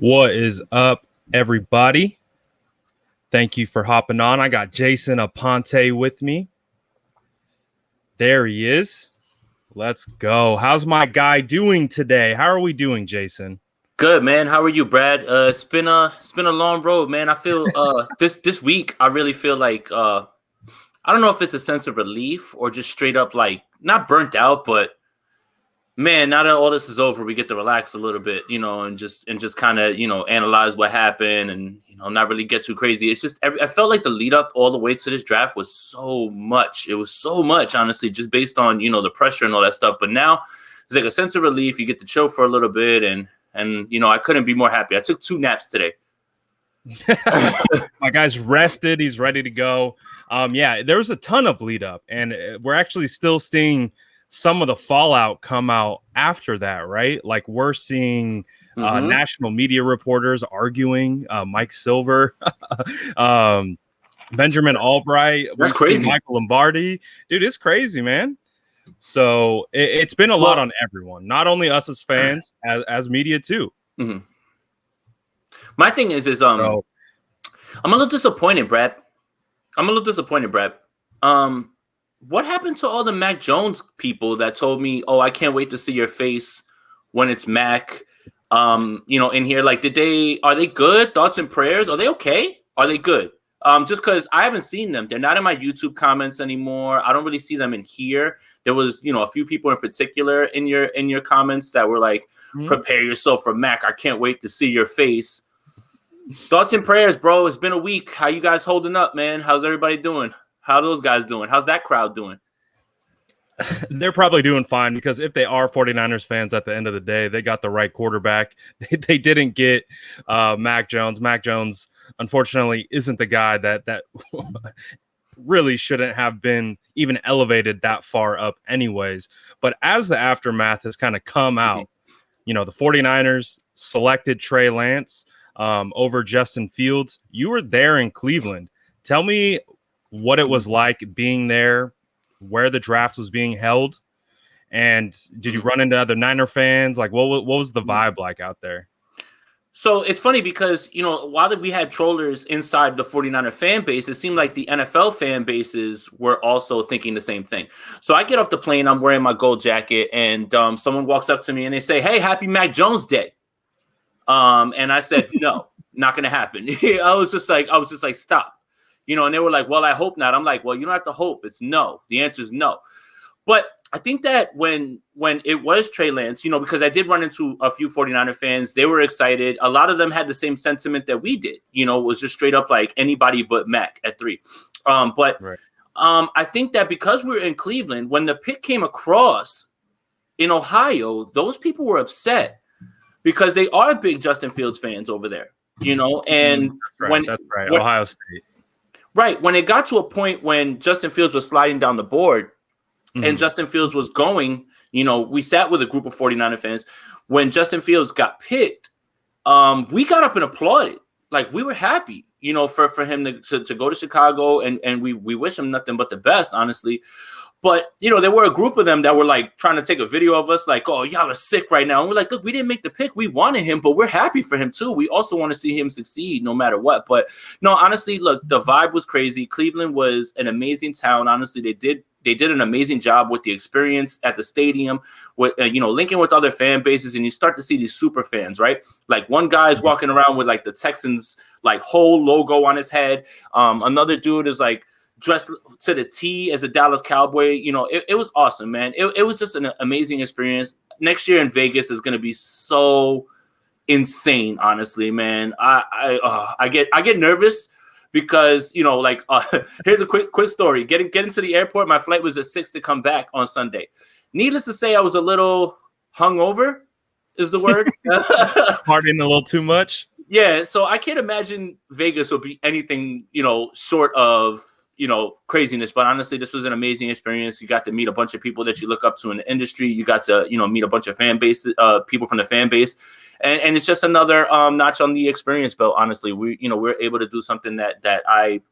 What is up, everybody? Thank you for hopping on. I got Jason Aponte with me. There he is. Let's go. How's my guy doing today? How are we doing, Jason? Good, man. How are you, Brad? It's been a long road, man. I feel this week I really feel like I don't know if it's a sense of relief or just straight up like not burnt out, but man, now that all this is over, we get to relax a little bit, and just kind of analyze what happened and not really get too crazy. It's just I felt like the lead up all the way to this draft was so much. It was so much, honestly, just based on the pressure and all that stuff. But now it's like a sense of relief. You get to chill for a little bit and I couldn't be more happy. I took 2 naps today. My guy's rested. He's ready to go. Yeah, there was a ton of lead up, and we're actually still seeing some of the fallout come out after that, right? Like we're seeing national media reporters arguing, Mike Silver, Benjamin Albright. That's crazy. Michael Lombardi. Dude, it's crazy, man. So it's been a lot on everyone, not only us as fans, as media too. Mm-hmm. My thing is I'm a little disappointed, Brad. What happened to all the Mac Jones people that told me, "Oh, I can't wait to see your face when it's Mac"? In here, like, are they good? Thoughts and prayers? Are they okay? Are they good? Just because I haven't seen them. They're not in my YouTube comments anymore. I don't really see them in here. There was, a few people in particular in your comments that were like, prepare yourself for Mac. I can't wait to see your face. Thoughts and prayers, bro. It's been a week. How you guys holding up, man? How's everybody doing? How are those guys doing? How's that crowd doing? They're probably doing fine because if they are 49ers fans at the end of the day, they got the right quarterback. They didn't get Mac Jones. Mac Jones, unfortunately, isn't the guy that really shouldn't have been even elevated that far up anyways. But as the aftermath has kind of come out, the 49ers selected Trey Lance over Justin Fields. You were there in Cleveland. Tell me what it was like being there, where the draft was being held, and did you run into other Niner fans? Like, what was the vibe like out there? So it's funny because, while we had trollers inside the 49er fan base, it seemed like the NFL fan bases were also thinking the same thing. So I get off the plane, I'm wearing my gold jacket, and someone walks up to me and they say, "Hey, happy Mac Jones Day." And I said, "No, not going to happen." I was just like, stop. And they were like, "Well, I hope not." I'm like, "Well, you don't have to hope. It's no. The answer is no." But I think that when it was Trey Lance, because I did run into a few 49er fans, they were excited. A lot of them had the same sentiment that we did. It was just straight up like anybody but Mac at 3. I think that because we were in Cleveland, when the pick came across in Ohio, those people were upset because they are big Justin Fields fans over there. And that's right. Ohio State. Right. When it got to a point when Justin Fields was sliding down the board and Justin Fields was going, we sat with a group of 49er fans. When Justin Fields got picked, we got up and applauded. Like, we were happy, for him to go to Chicago, and we wish him nothing but the best, honestly. But, there were a group of them that were like trying to take a video of us like, "Oh, y'all are sick right now." And we're like, "Look, we didn't make the pick. We wanted him, but we're happy for him too. We also want to see him succeed no matter what." But no, honestly, look, the vibe was crazy. Cleveland was an amazing town. Honestly, they did an amazing job with the experience at the stadium, with linking with other fan bases, and you start to see these super fans, right? Like, one guy is walking around with like the Texans like whole logo on his head. Another dude is like dressed to the T as a Dallas Cowboy. It was awesome, man. It was just an amazing experience. Next year in Vegas is going to be so insane, honestly, man. I get nervous because, here's a quick story. Getting to the airport, my flight was at 6 to come back on Sunday. Needless to say, I was a little hungover, is the word. Partying a little too much. Yeah, so I can't imagine Vegas will be anything, short of craziness. But honestly, this was an amazing experience. You got to meet a bunch of people that you look up to in the industry. You got to, meet a bunch of fan base, people from the fan base. And it's just another notch on the experience belt. Honestly, we're able to do something that I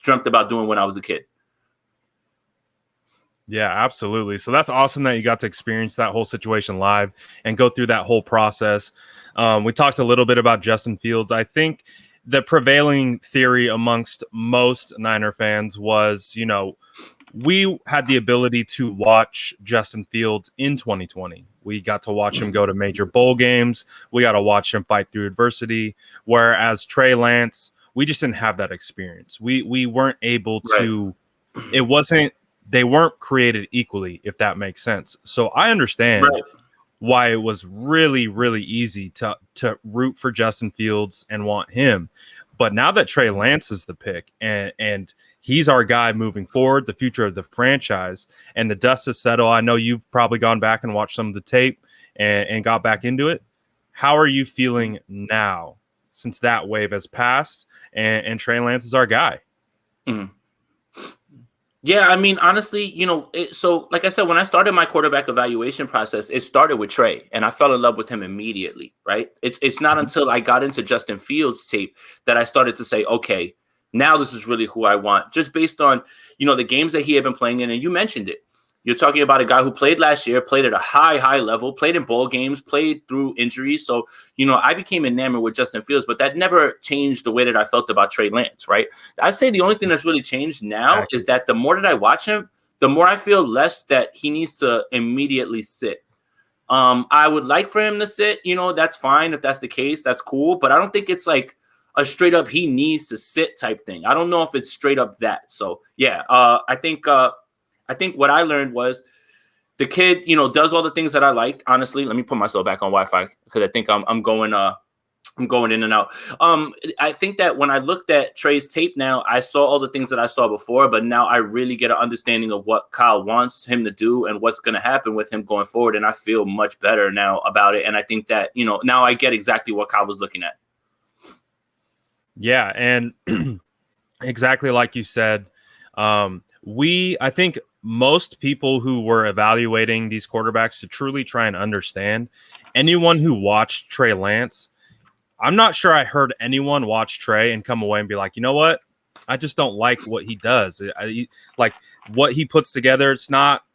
dreamt about doing when I was a kid. Yeah, absolutely. So that's awesome that you got to experience that whole situation live and go through that whole process. We talked a little bit about Justin Fields. I think the prevailing theory amongst most Niner fans was, we had the ability to watch Justin Fields in 2020. We got to watch him go to major bowl games. We got to watch him fight through adversity. Whereas Trey Lance, we just didn't have that experience. We weren't able Right. to. It wasn't. They weren't created equally, if that makes sense. So I understand Right. why it was really, really easy to root for Justin Fields and want him. But now that Trey Lance is the pick and he's our guy moving forward, the future of the franchise, and the dust is settled. I know you've probably gone back and watched some of the tape and got back into it. How are you feeling now since that wave has passed and Trey Lance is our guy? Mm. Yeah, I mean, honestly, so like I said, when I started my quarterback evaluation process, it started with Trey, and I fell in love with him immediately, right? It's not until I got into Justin Fields' tape that I started to say, okay, now this is really who I want, just based on, the games that he had been playing in, and you mentioned it. You're talking about a guy who played last year, played at a high level, played in bowl games, played through injuries. So, I became enamored with Justin Fields, but that never changed the way that I felt about Trey Lance, right? I'd say the only thing that's really changed now is that the more that I watch him, the more I feel less that he needs to immediately sit. I would like for him to sit, that's fine. If that's the case, that's cool. But I don't think it's like a straight up he needs to sit type thing. I don't know if it's straight up that. So, yeah, I think what I learned was the kid, does all the things that I liked. Honestly, let me put myself back on Wi-Fi because I think I'm going in and out. I think that when I looked at Trey's tape now, I saw all the things that I saw before, but now I really get an understanding of what Kyle wants him to do and what's going to happen with him going forward. And I feel much better now about it. And I think that, now I get exactly what Kyle was looking at. Yeah. And exactly like you said, I think most people who were evaluating these quarterbacks to truly try and understand, anyone who watched Trey Lance, I'm not sure I heard anyone watch Trey and come away and be like, you know what? I just don't like what he does. Like what he puts together.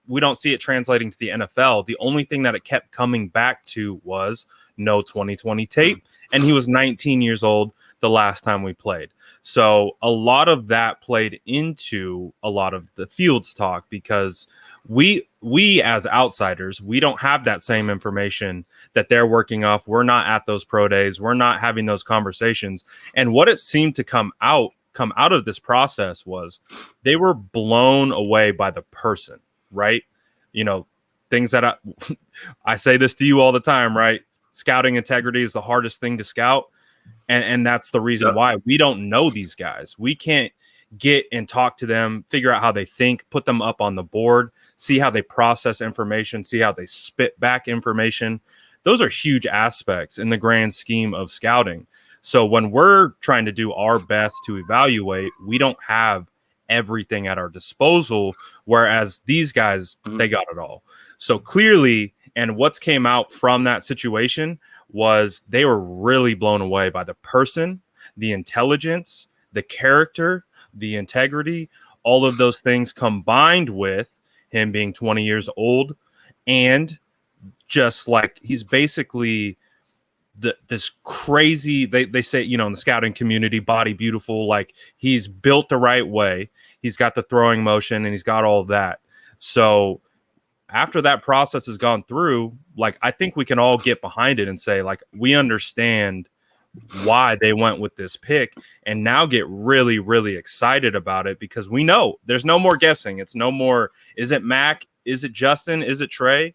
We don't see it translating to the NFL. The only thing that it kept coming back to was no 2020 tape. And he was 19 years old the last time we played. So a lot of that played into a lot of the Fields talk because we as outsiders, we don't have that same information that they're working off. We're not at those pro days. We're not having those conversations. And what it seemed to come out of this process was they were blown away by the person, right? Things that I say this to you all the time, right? Scouting integrity is the hardest thing to scout. And that's the reason why we don't know these guys. We can't get and talk to them, figure out how they think, put them up on the board, see how they process information, see how they spit back information. Those are huge aspects in the grand scheme of scouting. So when we're trying to do our best to evaluate, we don't have everything at our disposal, whereas these guys, they got it all. So clearly, and what's came out from that situation was they were really blown away by the person, the intelligence, the character, the integrity, all of those things combined with him being 20 years old and just like he's basically this crazy, they say, in the scouting community, body beautiful, like he's built the right way. He's got the throwing motion and he's got all of that. So after that process has gone through, like, I think we can all get behind it and say, like, we understand why they went with this pick and now get really, really excited about it because we know there's no more guessing. It's no more, is it Mac? Is it Justin? Is it Trey?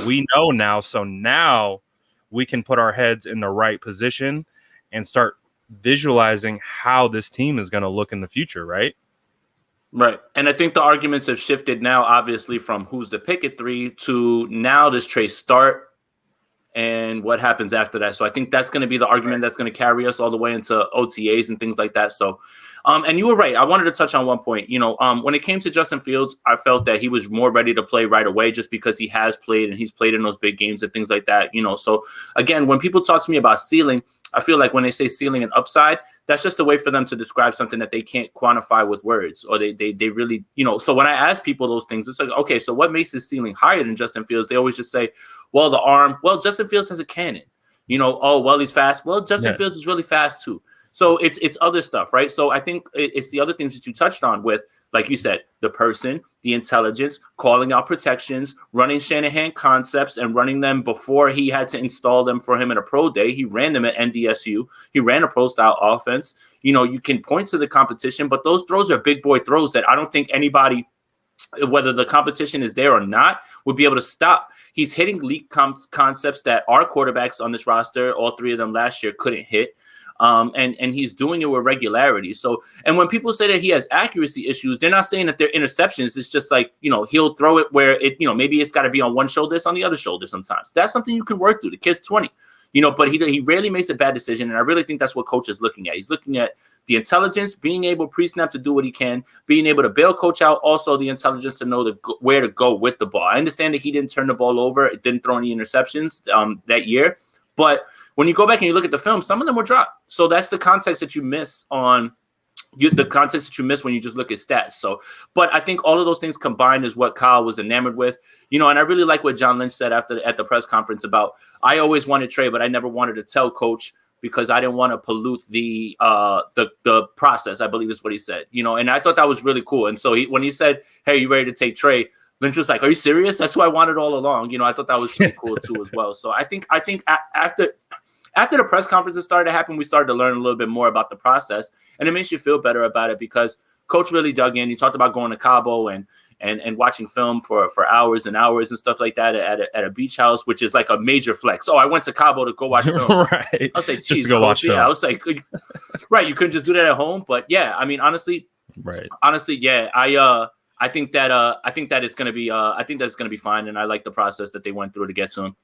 We know now. So now we can put our heads in the right position and start visualizing how this team is going to look in the future, right? Right. And I think the arguments have shifted now, obviously, from who's the pick at 3 to now does Trey start and what happens after that. So I think that's going to be the argument that's going to carry us all the way into OTAs and things like that. So, and you were right. I wanted to touch on one point. When it came to Justin Fields, I felt that he was more ready to play right away just because he has played and he's played in those big games and things like that. So again, when people talk to me about ceiling, I feel like when they say ceiling and upside, that's just a way for them to describe something that they can't quantify with words, or they really, so when I ask people those things, it's like, okay, so what makes his ceiling higher than Justin Fields? They always just say, well, the arm. Well, Justin Fields has a cannon. Oh, well, he's fast. Well, Justin Fields is really fast too. So it's other stuff, right? So I think it's the other things that you touched on with, like you said, the person, the intelligence, calling out protections, running Shanahan concepts and running them before he had to install them for him in a pro day. He ran them at NDSU. He ran a pro-style offense. You can point to the competition, but those throws are big boy throws that I don't think anybody, whether the competition is there or not, would be able to stop. He's hitting leak concepts that our quarterbacks on this roster, all three of them last year, couldn't hit. And he's doing it with regularity. So, and when people say that he has accuracy issues, they're not saying that they're interceptions. It's just like, he'll throw it where it, maybe it's got to be on one shoulder, it's on the other shoulder sometimes. That's something you can work through. The kid's 20, but he rarely makes a bad decision. And I really think that's what coach is looking at. He's looking at the intelligence, being able pre-snap to do what he can, being able to bail coach out, also the intelligence to know where to go with the ball. I understand that he didn't turn the ball over. It didn't throw any interceptions that year. But when you go back and you look at the film, some of them were dropped. So that's the context that you miss the context that you miss when you just look at stats. So, but I think all of those things combined is what Kyle was enamored with, and I really like what John Lynch said at the press conference about, I always wanted Trey, but I never wanted to tell coach because I didn't want to pollute the process. I believe is what he said, and I thought that was really cool. And so when he said, "Hey, you ready to take Trey?" Lynch was like, "Are you serious? That's what I wanted all along." I thought that was pretty cool too as well. So I think after the press conferences started to happen, we started to learn a little bit more about the process, and it makes you feel better about it because coach really dug in. He talked about going to Cabo and watching film for hours and hours and stuff like that at a beach house, which is like a major flex. Oh, I went to Cabo to go watch film. Right. I was like, just to go watch film. I was like, right, you couldn't just do that at home. But yeah, I mean, honestly, yeah, I think that it's gonna be that's gonna be fine, and I like the process that they went through to get to him.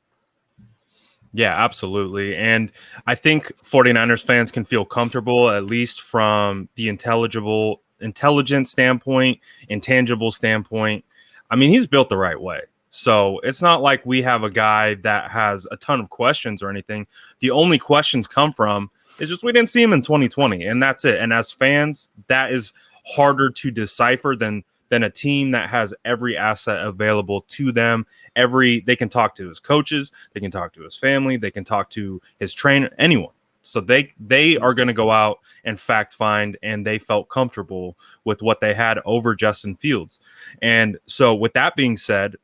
Yeah, absolutely. And I think 49ers fans can feel comfortable, at least from the intelligent standpoint, intangible standpoint. I mean, he's built the right way. So it's not like we have a guy that has a ton of questions or anything. The only questions come from is just we didn't see him in 2020, and that's it. And as fans, that is harder to decipher than a team that has every asset available to them. They can talk to his coaches, they can talk to his family, they can talk to his trainer, anyone. So they are going to go out and fact find, and they felt comfortable with what they had over Justin Fields. And so with that being said,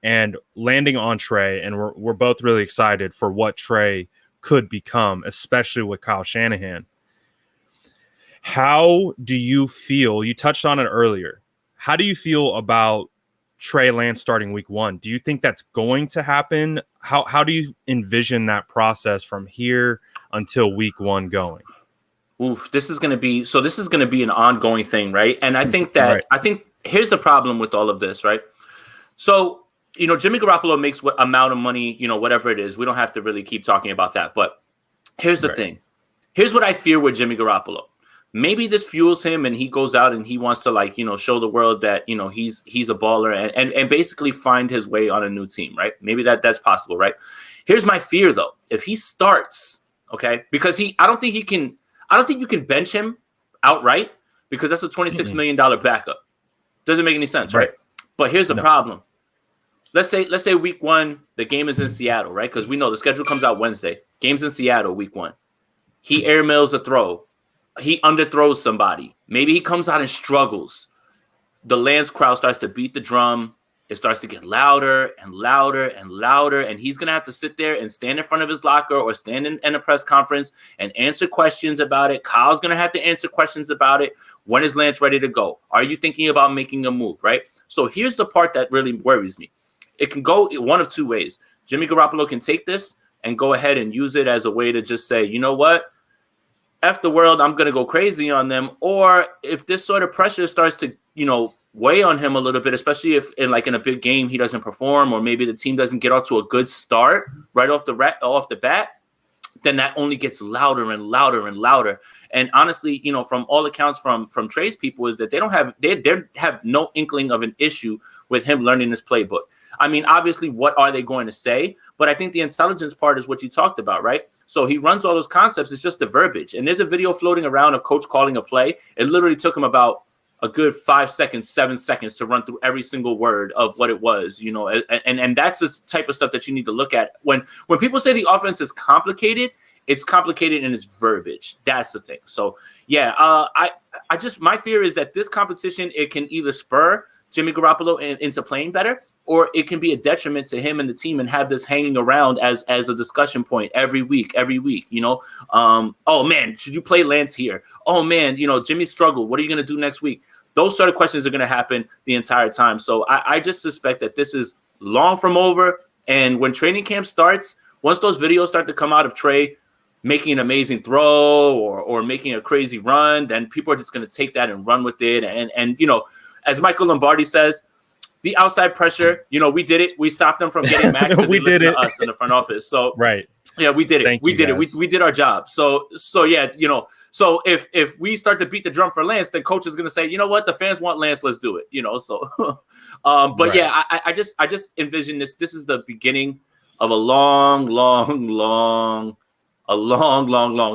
and landing on Trey, and we're both really excited for what Trey could become, especially with Kyle Shanahan. How do you feel? You touched on it earlier. How do you feel about Trey Lance starting week 1? Do you think that's going to happen? How do you envision that process from here until week 1 going? Oof, this is going to be an ongoing thing, right? And I think that here's the problem with all of this, right? So, Jimmy Garoppolo makes what amount of money, whatever it is. We don't have to really keep talking about that. But here's the thing. Here's what I fear with Jimmy Garoppolo. Maybe this fuels him and he goes out and he wants to show the world that, he's a baller and basically find his way on a new team, right? Maybe that's possible, right? Here's my fear though. If he starts, okay, because I don't think you can bench him outright because that's a $26 million backup. Doesn't make any sense, right? But here's the problem. Let's say week 1, the game is in Seattle, right? Because we know the schedule comes out Wednesday. Game's in Seattle week 1. He airmails a throw. He underthrows somebody. Maybe he comes out and struggles. The Lance crowd starts to beat the drum. It starts to get louder and louder and louder. And he's going to have to sit there and stand in front of his locker or stand in a press conference and answer questions about it. Kyle's going to have to answer questions about it. When is Lance ready to go? Are you thinking about making a move, right? So here's the part that really worries me. It can go one of two ways. Jimmy Garoppolo can take this and go ahead and use it as a way to just say, you know what? F the world, I'm going to go crazy on them. Or if this sort of pressure starts to, weigh on him a little bit, especially if in a big game he doesn't perform, or maybe the team doesn't get off to a good start right off the bat, then that only gets louder and louder and louder. And honestly, from all accounts from Trey's people is that they have no inkling of an issue with him learning this playbook. I mean, obviously, what are they going to say? But I think the intelligence part is what you talked about, right? So he runs all those concepts. It's just the verbiage. And there's a video floating around of coach calling a play. It literally took him about a good 5 seconds, 7 seconds to run through every single word of what it was, you know, and that's the type of stuff that you need to look at. When people say the offense is complicated, it's complicated in its verbiage. That's the thing. So yeah, I just, my fear is that this competition, it can either spur Jimmy Garoppolo into playing better, or it can be a detriment to him and the team and have this hanging around as a discussion point every week, you know. Oh man, should you play Lance here? Oh man, you know, Jimmy struggled. What are you going to do next week? Those sort of questions are going to happen the entire time. So I just suspect that this is long from over. And when training camp starts, once those videos start to come out of Trey making an amazing throw or making a crazy run, then people are just going to take that and run with it. And you know, as Michael Lombardi says, the outside pressure, you know, we did it. We stopped them from getting mad because they listened to us in the front office. So right. Yeah, we did it. We did it. We did our job. So yeah, you know, so if we start to beat the drum for Lance, then coach is going to say, you know what, the fans want Lance, let's do it. You know, so but right. Yeah, I just envision this. This is the beginning of a long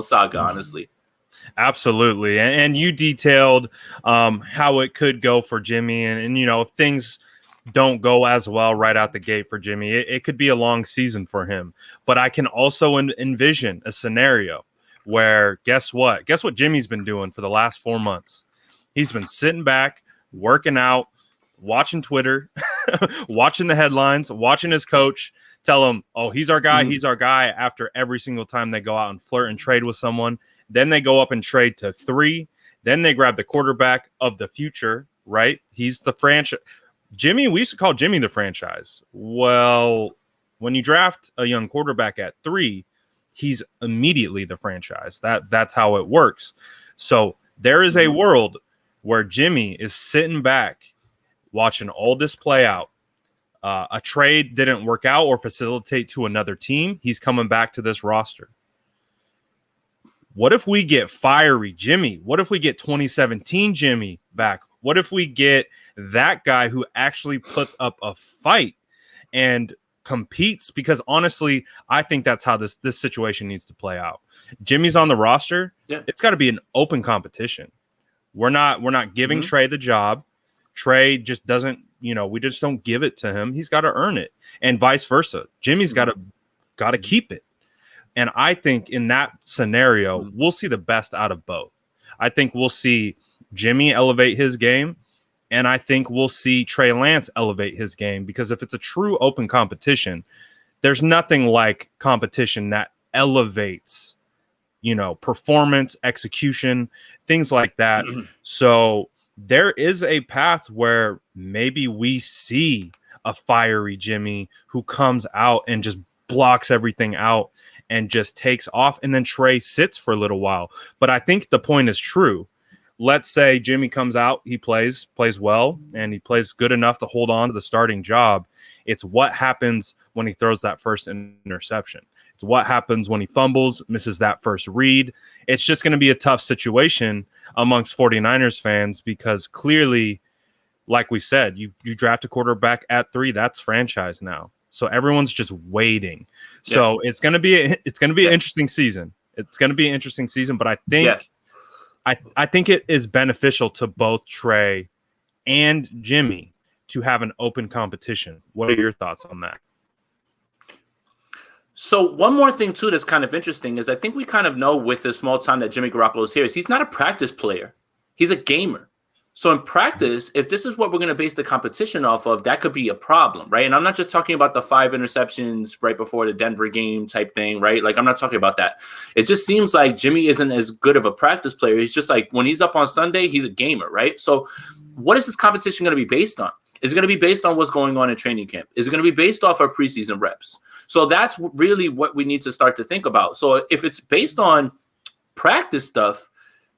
saga, honestly. Absolutely. And you detailed how it could go for Jimmy. And, you know, if things don't go as well right out the gate for Jimmy, it could be a long season for him. But I can also envision a scenario where, guess what Jimmy's been doing for the last 4 months? He's been sitting back, working out, watching Twitter, watching the headlines, watching his coach tell him, oh, he's our guy, he's our guy, after every single time they go out and flirt and trade with someone. Then they go up and trade to 3. Then they grab the quarterback of the future, right? He's the franchise. Jimmy, we used to call Jimmy the franchise. Well, when you draft a young quarterback at 3, he's immediately the franchise. That's how it works. So there is a world where Jimmy is sitting back watching all this play out. A trade didn't work out or facilitate to another team. He's coming back to this roster. What if we get fiery Jimmy? What if we get 2017 Jimmy back? What if we get that guy who actually puts up a fight and competes? Because honestly, I think that's how this situation needs to play out. Jimmy's on the roster. Yeah. It's got to be an open competition. We're not giving Trey the job. Trey just doesn't, you know, we just don't give it to him. He's got to earn it, and vice versa. Jimmy's got to keep it. And I think in that scenario, we'll see the best out of both. I think we'll see Jimmy elevate his game, and I think we'll see Trey Lance elevate his game, because if it's a true open competition, there's nothing like competition that elevates, you know, performance, execution, things like that. So there is a path where maybe we see a fiery Jimmy who comes out and just blocks everything out and just takes off, and then Trey sits for a little while. But I think the point is true. Let's say Jimmy comes out, he plays well, and he plays good enough to hold on to the starting job. It's what happens when he throws that first interception. It's what happens when he fumbles, misses that first read. It's just going to be a tough situation amongst 49ers fans, because clearly, like we said, you draft a quarterback at 3, that's franchise now. So everyone's just waiting. Yeah. So it's going to be an interesting season. It's going to be an interesting season, but I think I think it is beneficial to both Trey and Jimmy to have an open competition. What are your thoughts on that? So one more thing, too, that's kind of interesting is I think we kind of know with the small time that Jimmy Garoppolo is here is he's not a practice player. He's a gamer. So in practice, if this is what we're going to base the competition off of, that could be a problem, right? And I'm not just talking about the 5 interceptions right before the Denver game type thing, right? Like, I'm not talking about that. It just seems like Jimmy isn't as good of a practice player. He's just like, when he's up on Sunday, he's a gamer, right? So what is this competition going to be based on? Is it going to be based on what's going on in training camp? Is it going to be based off our preseason reps? So that's really what we need to start to think about. So if it's based on practice stuff,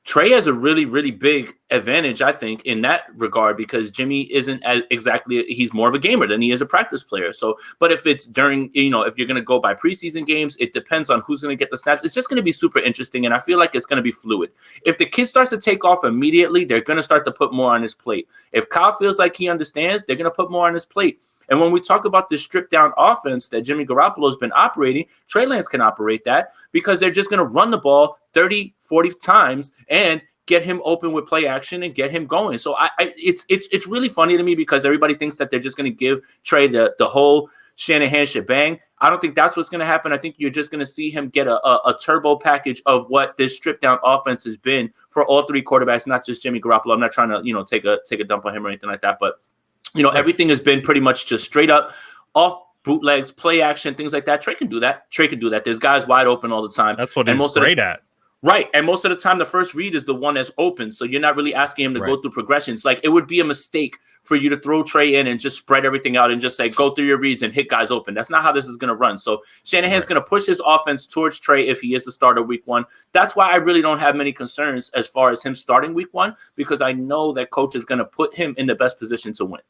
Trey has a really, really big advantage, I think, in that regard, because Jimmy isn't he's more of a gamer than he is a practice player. So, but if it's during, if you're going to go by preseason games, it depends on who's going to get the snaps. It's just going to be super interesting. And I feel like it's going to be fluid. If the kid starts to take off immediately, they're going to start to put more on his plate. If Kyle feels like he understands, they're going to put more on his plate. And when we talk about this stripped down offense that Jimmy Garoppolo has been operating, Trey Lance can operate that, because they're just going to run the ball 30, 40 times and get him open with play action and get him going. So it's really funny to me, because everybody thinks that they're just going to give Trey the whole Shanahan shebang. I don't think that's what's going to happen. I think you're just going to see him get a turbo package of what this stripped down offense has been for all three quarterbacks, not just Jimmy Garoppolo. I'm not trying to, take a dump on him or anything like that, but everything has been pretty much just straight up off bootlegs, play action, things like that. Trey can do that. There's guys wide open all the time. That's what he's great at. Right. And most of the time, the first read is the one that's open. So you're not really asking him to go through progressions. Like, it would be a mistake for you to throw Trey in and just spread everything out and just say, go through your reads and hit guys open. That's not how this is going to run. So Shanahan's going to push his offense towards Trey if he is the starter week one. That's why I really don't have many concerns as far as him starting week one, because I know that coach is going to put him in the best position to win.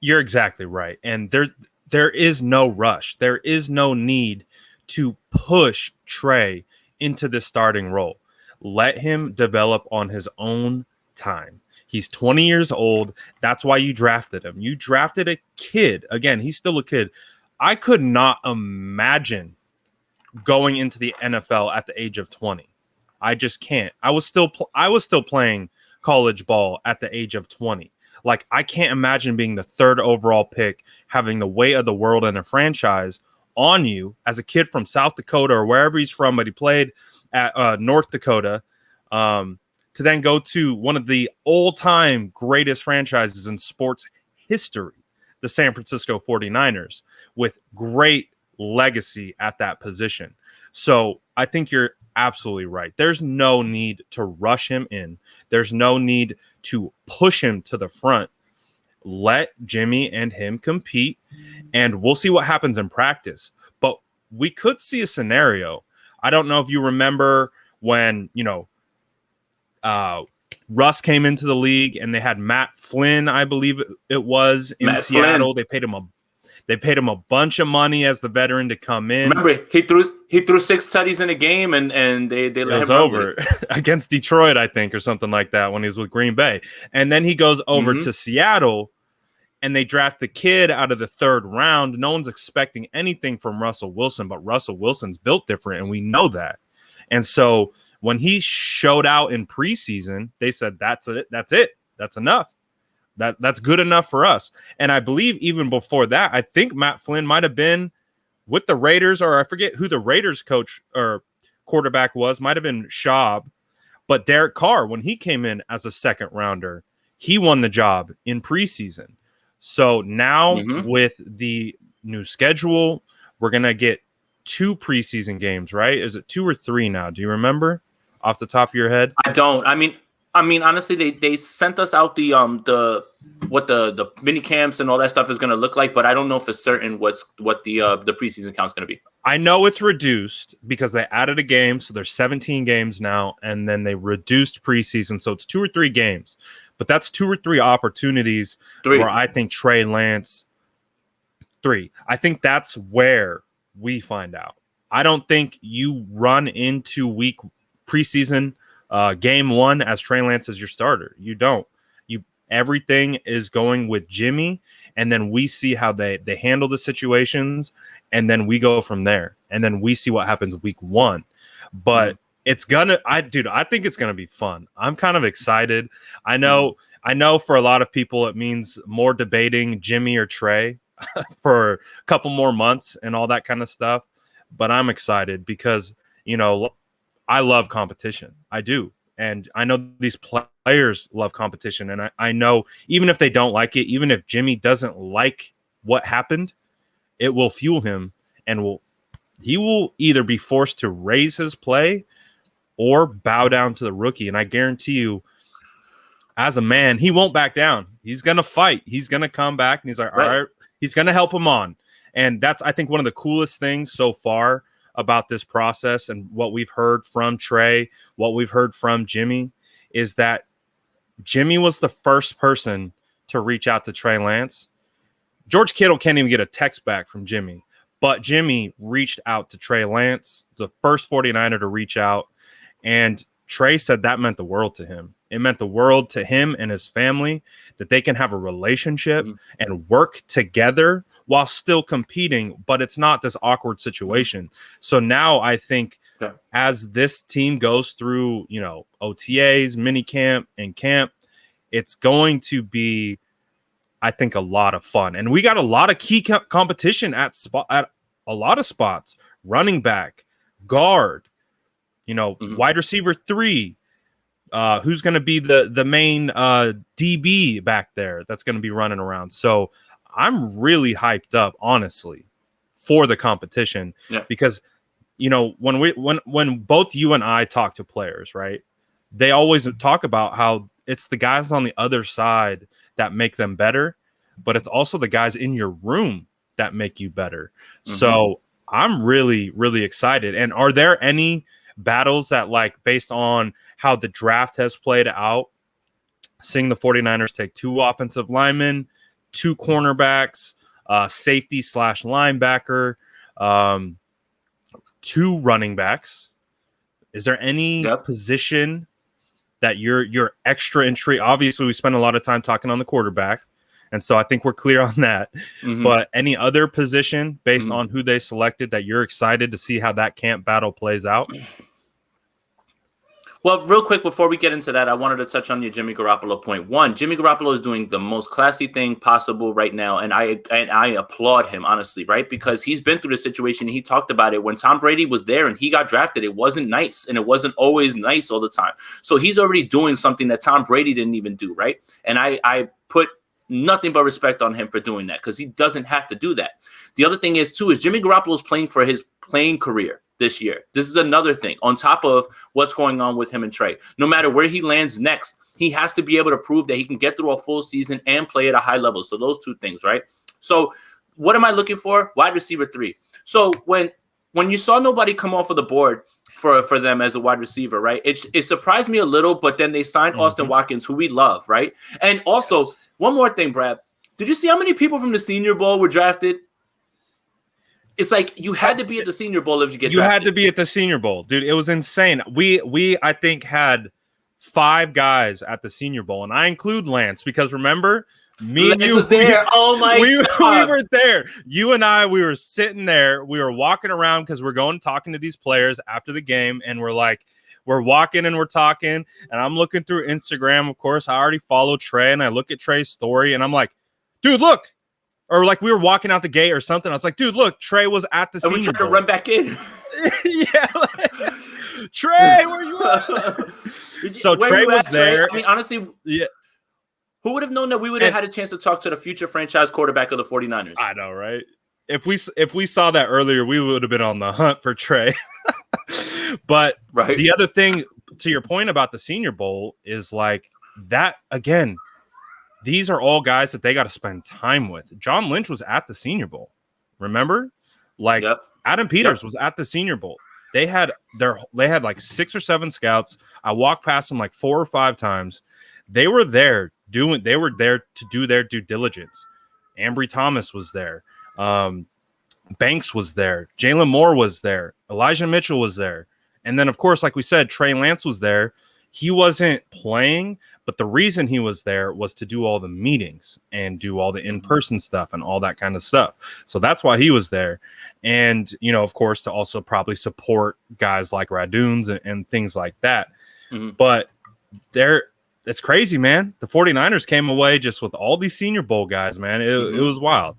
You're exactly right. And there is no rush. There is no need to push Trey into the starting role. Let him develop on his own time. He's 20 years old. That's why you drafted him. You drafted a kid. Again, he's still a kid. I could not imagine going into the NFL at the age of 20. I just can't. I was still playing college ball at the age of 20. Like, I can't imagine being the third overall pick, having the weight of the world in a franchise on you as a kid from South Dakota or wherever he's from, but he played at North Dakota, to then go to one of the all-time greatest franchises in sports history, the San Francisco 49ers, with great legacy at that position. So I think you're absolutely right. There's no need to rush him in. There's no need to push him to the front. Let Jimmy and him compete, and we'll see what happens in practice. But we could see a scenario. I don't know if you remember when, Russ came into the league and they had Matt Flynn, I believe it was, in Seattle. They paid him a bunch of money as the veteran to come in. Remember, he threw 6 tutties in a game, and they let him run over against Detroit, I think, or something like that, when he was with Green Bay. And then he goes over to Seattle, and they draft the kid out of the 3rd round. No one's expecting anything from Russell Wilson, but Russell Wilson's built different, and we know that. And so when he showed out in preseason, they said, that's it. That's enough. That's good enough for us. And I believe even before that, I think Matt Flynn might have been with the Raiders, or I forget who the Raiders coach or quarterback was, might have been Schaub. But Derek Carr, when he came in as a 2nd rounder, he won the job in preseason. So now with the new schedule, we're going to get 2 preseason games, right? Is it 2 or 3 now? Do you remember off the top of your head? I don't. I mean, honestly, they sent us out the mini camps and all that stuff is going to look like, but I don't know for certain what the preseason count is going to be. I know it's reduced because they added a game, so there's 17 games now, and then they reduced preseason, so it's 2 or 3 games. But that's 2 or 3 opportunities where I think Trey Lance 3. I think that's where we find out. I don't think you run into week preseason game 1 as Trey Lance as your starter. You don't. Everything is going with Jimmy, and then we see how they handle the situations, and then we go from there, and then we see what happens week 1. But it's gonna, I think it's gonna be fun. I'm kind of excited. I know for a lot of people it means more debating Jimmy or Trey for a couple more months and all that kind of stuff. But I'm excited because I love competition. I do. And I know these players love competition. And I know even if they don't like it, even if Jimmy doesn't like what happened, it will fuel him, and he will either be forced to raise his play or bow down to the rookie. And I guarantee you, as a man, he won't back down. He's going to fight. He's going to come back, and he's like, all right, he's going to help him on. And that's, I think, one of the coolest things so far about this process and what we've heard from Trey, what we've heard from Jimmy, is that Jimmy was the first person to reach out to Trey Lance. George Kittle can't even get a text back from Jimmy, but Jimmy reached out to Trey Lance, the first 49er to reach out. And Trey said that meant the world to him. It meant the world to him and his family that they can have a relationship and work together while still competing, but it's not this awkward situation. So now I think as this team goes through, OTAs, mini camp, and camp, it's going to be, I think, a lot of fun. And we got a lot of key competition at a lot of spots. Running back, guard, wide receiver 3. Who's going to be the main DB back there that's going to be running around. So I'm really hyped up, honestly, for the competition because, when both you and I talk to players, right, they always talk about how it's the guys on the other side that make them better, but it's also the guys in your room that make you better. So I'm really, really excited. And are there any battles that, like, based on how the draft has played out, seeing the 49ers take 2 offensive linemen, 2 cornerbacks, safety / linebacker, 2 running backs, is there any position that you're extra intrigued? Obviously, we spent a lot of time talking on the quarterback, and so I think we're clear on that. But any other position based on who they selected that you're excited to see how that camp battle plays out? Well, real quick, before we get into that, I wanted to touch on your Jimmy Garoppolo point. One, Jimmy Garoppolo is doing the most classy thing possible right now, and I applaud him, honestly, right? Because he's been through the situation. He talked about it. When Tom Brady was there and he got drafted, it wasn't nice, and it wasn't always nice all the time. So he's already doing something that Tom Brady didn't even do, right? And I put nothing but respect on him for doing that because he doesn't have to do that. The other thing is, too, is Jimmy Garoppolo is playing for his playing career this year. This is another thing on top of what's going on with him and Trey. No matter where he lands next, he has to be able to prove that he can get through a full season and play at a high level. So those 2 things, right? So what am I looking for? Wide receiver 3. So when you saw nobody come off of the board for them as a wide receiver, right? It surprised me a little, but then they signed Austin Watkins, who we love, right? And also, one more thing, Brad. Did you see how many people from the Senior Bowl were drafted? It's like you had to be at the Senior Bowl if you get drafted. You had to be at the Senior Bowl, dude. It was insane. We I think had 5 guys at the Senior Bowl, and I include Lance because remember, me and you was there. Oh my God. We were there. You and I, we were sitting there. We were walking around because we're going talking to these players after the game, and we're walking and we're talking, and I'm looking through Instagram. Of course, I already follow Trey, and I look at Trey's story, and I'm like, dude, look. Or like we were walking out the gate or something. I was like, dude, look, Trey was at the Senior Bowl. And we tried to run back in. Trey, where you at? So Trey was there. I mean, honestly, who would have known that we would have had a chance to talk to the future franchise quarterback of the 49ers? I know, right? If we saw that earlier, we would have been on the hunt for Trey. But the other thing, to your point about the Senior Bowl, is like that, again, these are all guys that they got to spend time with. John Lynch was at the Senior Bowl. Remember? Like Adam Peters was at the Senior Bowl. They had like 6 or 7 scouts. I walked past them like 4 or 5 times. They were there to do their due diligence. Ambry Thomas was there. Banks was there. Jalen Moore was there. Elijah Mitchell was there. And then, of course, like we said, Trey Lance was there. He wasn't playing, but the reason he was there was to do all the meetings and do all the in-person stuff and all that kind of stuff. So that's why he was there. And, of course, to also probably support guys like Radunes and things like that. But it's crazy, man. The 49ers came away just with all these Senior Bowl guys, man. It was wild.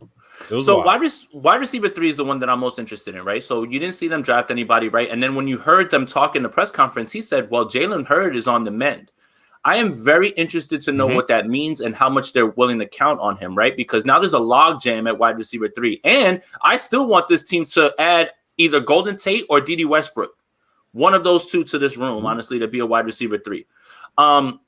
So wide receiver 3 is the one that I'm most interested in, right? So you didn't see them draft anybody, right? And then when you heard them talk in the press conference, he said, well, Jalen Hurd is on the mend. I am very interested to know what that means and how much they're willing to count on him, right? Because now there's a log jam at wide receiver 3. And I still want this team to add either Golden Tate or Dede Westbrook. One of those 2 to this room, honestly, to be a wide receiver 3.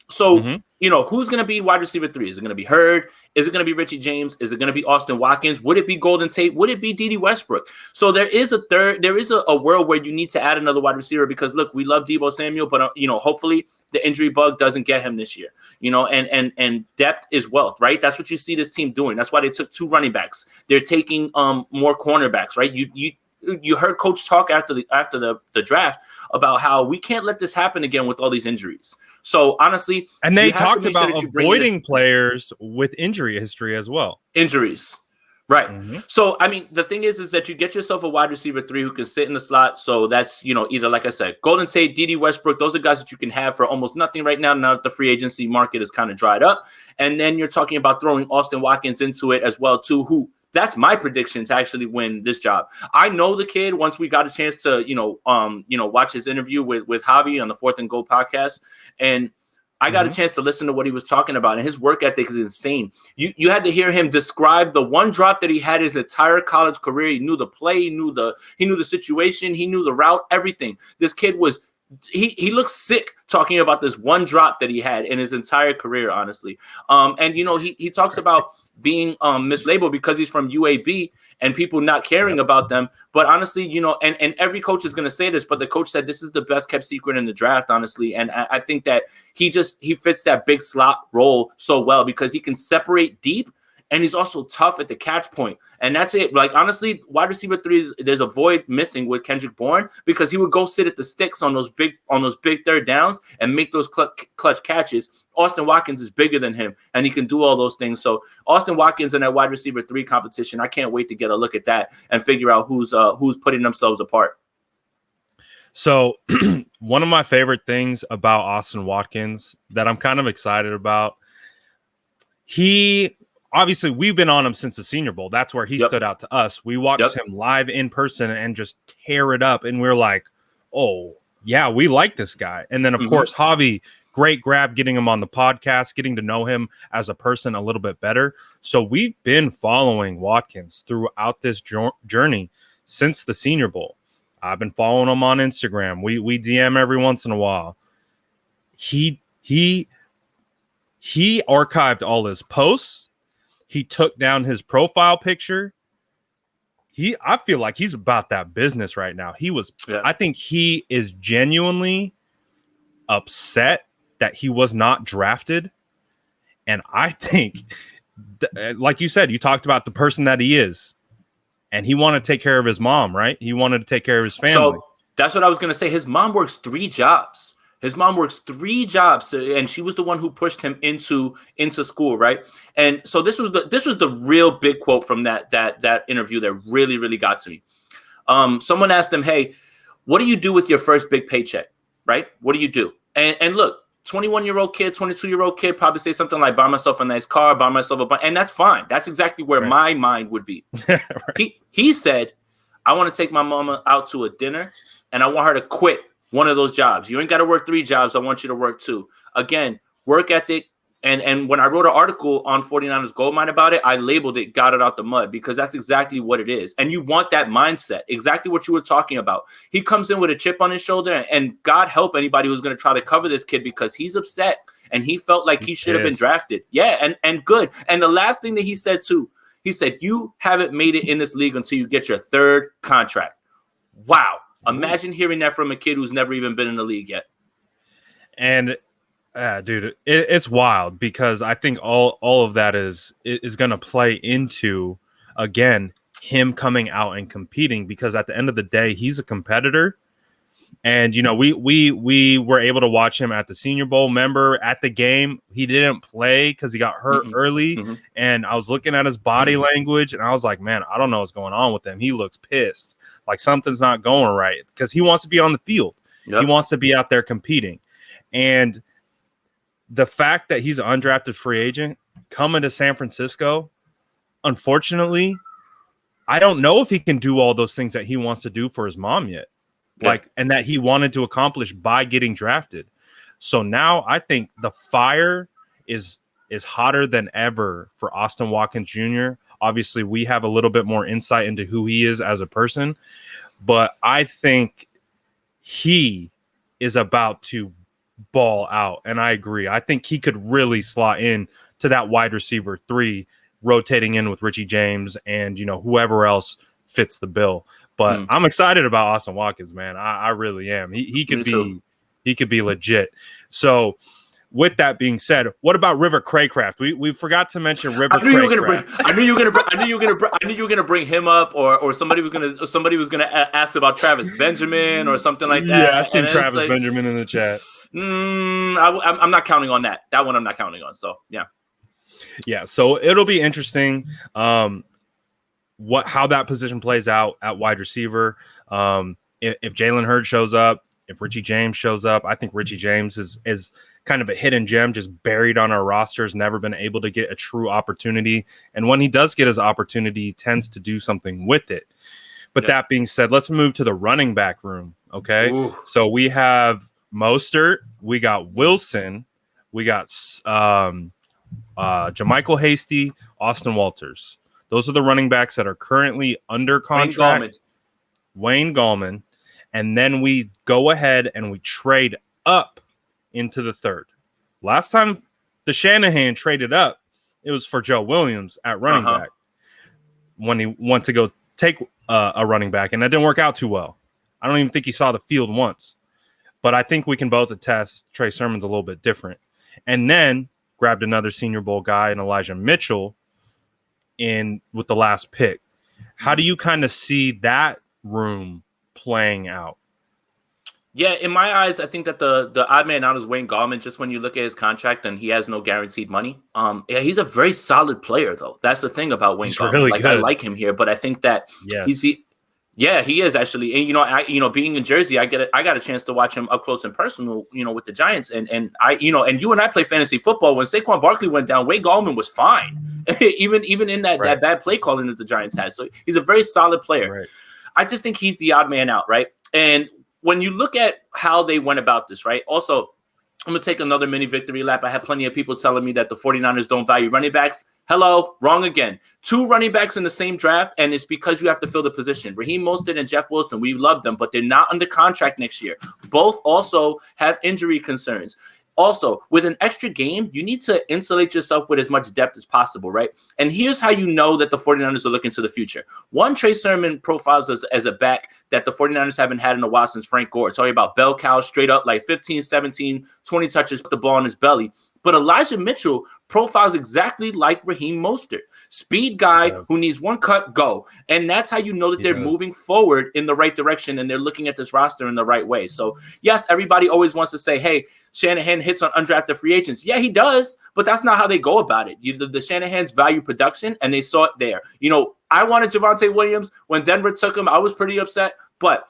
So who's going to be wide receiver 3? Is it going to be Hurd? Is it going to be Richie James? Is it going to be Austin Watkins? Would it be Golden Tate? Would it be Dede Westbrook? So there is a world where you need to add another wide receiver because, look, we love Deebo Samuel, but, hopefully the injury bug doesn't get him this year, and depth is wealth, right? That's what you see this team doing. That's why they took 2 running backs. They're taking more cornerbacks, right? You heard Coach talk after the draft about how we can't let this happen again with all these injuries. So honestly, and they talked about avoiding players with injury history as well. Injuries, right? Mm-hmm. So I mean, the thing is that you get yourself a wide receiver 3 who can sit in the slot. So that's either, like I said, Golden Tate, Dede Westbrook. Those are guys that you can have for almost nothing right now. Now that the free agency market is kind of dried up, and then you're talking about throwing Austin Watkins into it as well too, who. That's my prediction to actually win this job. I know the kid once we got a chance to, watch his interview with Javi on the 4th and Goal podcast. And I got a chance to listen to what he was talking about. And his work ethic is insane. You had to hear him describe the one drop that he had his entire college career. He knew the play, he knew the situation, he knew the route, everything. This kid was he looks sick talking about this one drop that he had in his entire career, honestly. And he talks about being mislabeled because he's from UAB and people not caring about them. But honestly, and every coach is going to say this, but the coach said this is the best kept secret in the draft, honestly. And I think that he fits that big slot role so well because he can separate deep. And he's also tough at the catch point. And that's it. Like, honestly, wide receiver 3, there's a void missing with Kendrick Bourne because he would go sit at the sticks on those big third downs and make those clutch catches. Austin Watkins is bigger than him, and he can do all those things. So Austin Watkins in that wide receiver 3 competition, I can't wait to get a look at that and figure out who's putting themselves apart. So one of my favorite things about Austin Watkins that I'm kind of excited about, obviously, we've been on him since the Senior Bowl. That's where he stood out to us. We watched him live in person and just tear it up. And we're like, oh, yeah, we like this guy. And then, of course, Javi, great grab, getting him on the podcast, getting to know him as a person a little bit better. So we've been following Watkins throughout this journey since the Senior Bowl. I've been following him on Instagram. We DM every once in a while. He archived all his posts. He took down his profile picture. I feel like he's about that business right now. I think he is genuinely upset that he was not drafted. And I think, like you said, you talked about the person that he is. And he wanted to take care of his mom, right? He wanted to take care of his family. So that's what I was going to say. His mom works 3 jobs. And she was the one who pushed him into school, right? And so this was the real big quote from that interview that really, really got to me. Someone asked him, "Hey, what do you do with your first big paycheck? Right? What do you do?" And look, 21-year-old kid, 22-year-old kid probably say something like, "Buy myself a nice car, buy myself a," and that's fine. That's exactly where my mind would be. Right. He said, "I want to take my mama out to a dinner, and I want her to quit one of those jobs. You ain't got to work 3 jobs. I want you to work 2. Again, work ethic. And when I wrote an article on 49ers Goldmine about it, I labeled it "Got It Out the Mud" because that's exactly what it is. And you want that mindset, exactly what you were talking about. He comes in with a chip on his shoulder, and God help anybody who's going to try to cover this kid because he's upset and he felt like he should have been drafted. Yeah, and good. And the last thing that he said too, he said, "You haven't made it in this league until you get your 3rd contract." Wow. Imagine hearing that from a kid who's never even been in the league yet. And dude, it's wild because I think all of that is going to play into, again, him coming out and competing because at the end of the day, he's a competitor. And, we were able to watch him at the Senior Bowl. Remember, at the game, he didn't play because he got hurt early. And I was looking at his body language, and I was like, man, I don't know what's going on with him. He looks pissed. Like something's not going right because he wants to be on the field. He wants to be out there competing. And the fact that he's an undrafted free agent coming to San Francisco, unfortunately, I don't know if he can do all those things that he wants to do for his mom yet. And that he wanted to accomplish by getting drafted. So now I think the fire is hotter than ever for Austin Watkins Jr. Obviously, we have a little bit more insight into who he is as a person, but I think he is about to ball out. And I agree. I think he could really slot in to that wide receiver 3, rotating in with Richie James and, whoever else fits the bill. But I'm excited about Austin Watkins, man. I really am. He could be legit. So with that being said, what about River Craycraft? We forgot to mention River Craycraft. I knew you were gonna bring him up, or somebody was gonna ask about Travis Benjamin or something like that. Yeah, I seen Travis Benjamin in the chat. I'm not counting on that. That one I'm not counting on. So yeah. So it'll be interesting. How that position plays out at wide receiver. If Jalen Hurd shows up, if Richie James shows up, I think Richie James is kind of a hidden gem, just buried on our roster, has never been able to get a true opportunity. And when he does get his opportunity, he tends to do something with it. But that being said, let's move to the running back room. Okay. Ooh. So we have Mostert, we got Wilson, we got Jermichael Hasty, Austin Walters. Those are the running backs that are currently under contract. Wayne Gallman. And then we go ahead and we trade up into the third. Last time the Shanahan traded up, it was for Joe Williams at running back when he went to go take a running back, and that didn't work out too well. I don't even think he saw the field once. But I think we can both attest Trey Sermon's a little bit different. And then grabbed another Senior Bowl guy in Elijah Mitchell with the last pick. How do you kind of see that room playing out? Yeah, in my eyes, I think that the odd man out is Wayne Gallman. Just when you look at his contract, and he has no guaranteed money. He's a very solid player, though. That's the thing about Wayne Gallman. Really good. I like him here, but I think that he is actually. And being in Jersey, I got a chance to watch him up close and personal. With the Giants, and you and I play fantasy football. When Saquon Barkley went down, Wayne Gallman was fine, even in that bad play calling that the Giants had. So he's a very solid player. Right. I just think he's the odd man out, right? And when you look at how they went about this, right? Also, I'm going to take another mini victory lap. I had plenty of people telling me that the 49ers don't value running backs. Hello, wrong again. 2 running backs in the same draft, and it's because you have to fill the position. Raheem Mostert and Jeff Wilson, we love them, but they're not under contract next year. Both also have injury concerns. Also, with an extra game, you need to insulate yourself with as much depth as possible, right? And here's how you know that the 49ers are looking to the future. One, Trey Sermon profiles as a back that the 49ers haven't had in a while since Frank Gore. Talking about bell cow, straight up, like 15, 17, 20 touches, put the ball in his belly. But Elijah Mitchell profiles exactly like Raheem Mostert. Speed guy who needs one cut, go. And that's how you know that they're moving forward in the right direction and they're looking at this roster in the right way. So, yes, everybody always wants to say, hey, Shanahan hits on undrafted free agents. Yeah, he does, but that's not how they go about it. The Shanahan's value production, and they saw it there. I wanted Javonte Williams. When Denver took him, I was pretty upset. But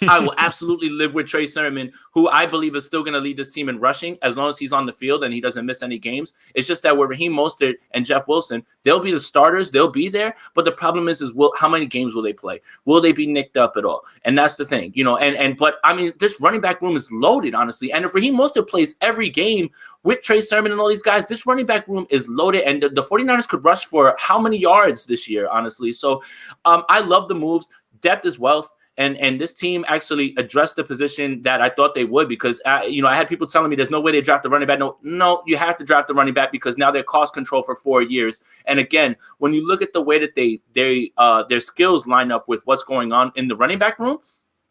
I will absolutely live with Trey Sermon, who I believe is still going to lead this team in rushing as long as he's on the field and he doesn't miss any games. It's just that with Raheem Mostert and Jeff Wilson, they'll be the starters. They'll be there. But the problem is how many games will they play? Will they be nicked up at all? And that's the thing, But I mean, this running back room is loaded, honestly. And if Raheem Mostert plays every game with Trey Sermon and all these guys, this running back room is loaded. And the 49ers could rush for how many yards this year, honestly? So I love the moves. Depth is wealth. And this team actually addressed the position that I thought they would because, I had people telling me there's no way they draft the running back. No, you have to draft the running back because now they're cost control for 4 years. And again, when you look at the way that their skills line up with what's going on in the running back room,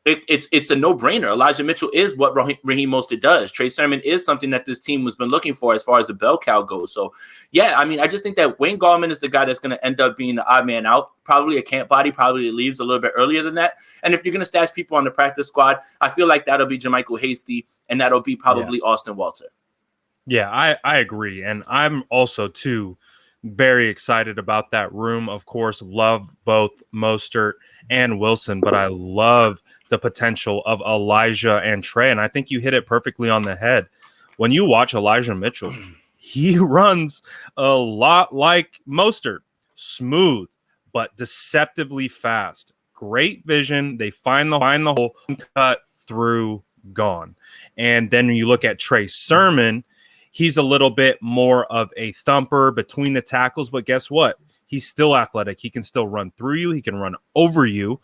it's a no-brainer. Elijah Mitchell is what Raheem Mostert does. Trey Sermon is something that this team has been looking for as far as the bell cow goes. So, yeah, I mean, I just think that Wayne Gallman is the guy that's going to end up being the odd man out. Probably a camp body, probably leaves a little bit earlier than that. And if you're going to stash people on the practice squad, I feel like that'll be Jermichael Hasty, and that'll be probably Austin Walter. Yeah, I agree. And I'm also, too, very excited about that room. Of course, love both Mostert and Wilson, but I love the potential of Elijah and Trey. And I think you hit it perfectly on the head. When you watch Elijah Mitchell, he runs a lot like Mostert. Smooth, but deceptively fast. Great vision. They find the hole, cut through, gone. And then when you look at Trey Sermon, he's a little bit more of a thumper between the tackles, but guess what? He's still athletic. He can still run through you. He can run over you,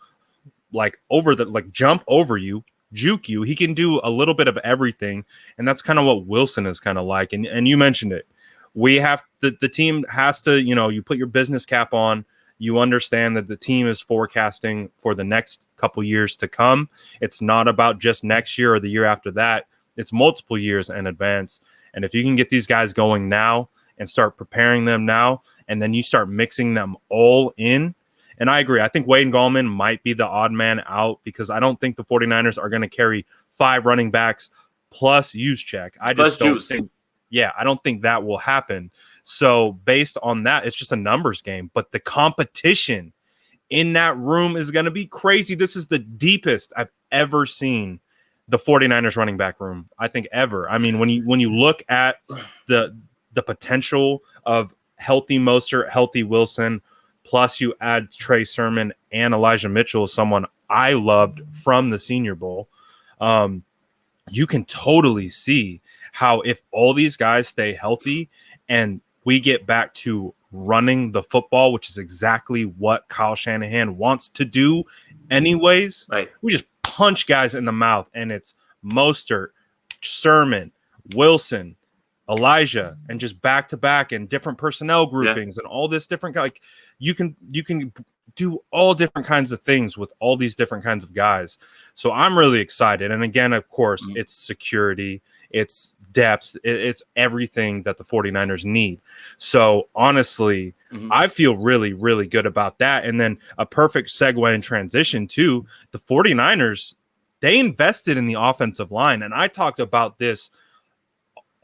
jump over you, juke you. He can do a little bit of everything, and that's kind of what Wilson is kind of like. And you mentioned it. We have the team has to, you put your business cap on. You understand that the team is forecasting for the next couple years to come. It's not about just next year or the year after that. It's multiple years in advance. And if you can get these guys going now and start preparing them now, and then you start mixing them all in. And I agree. I think Wayne Gallman might be the odd man out because I don't think the 49ers are going to carry 5 running backs plus Juszczyk. I just don't think. Yeah, I don't think that will happen. So based on that, it's just a numbers game. But the competition in that room is going to be crazy. This is the deepest I've ever seen the 49ers running back room, I think, ever. I mean, when you look at the potential of healthy Mostert, healthy Wilson, plus you add Trey Sermon and Elijah Mitchell, someone I loved from the Senior Bowl, you can totally see how if all these guys stay healthy and we get back to running the football, which is exactly what Kyle Shanahan wants to do anyways, right? We just punch guys in the mouth, and it's Mostert, Sermon, Wilson, Elijah, and just back to back and different personnel groupings and all this different, like you can do all different kinds of things with all these different kinds of guys. So I'm really excited. And again, of course, it's security, it's depth, it's everything that the 49ers need. So honestly, I feel really, really good about that. And then a perfect segue and transition to the 49ers. They invested in the offensive line. And I talked about this,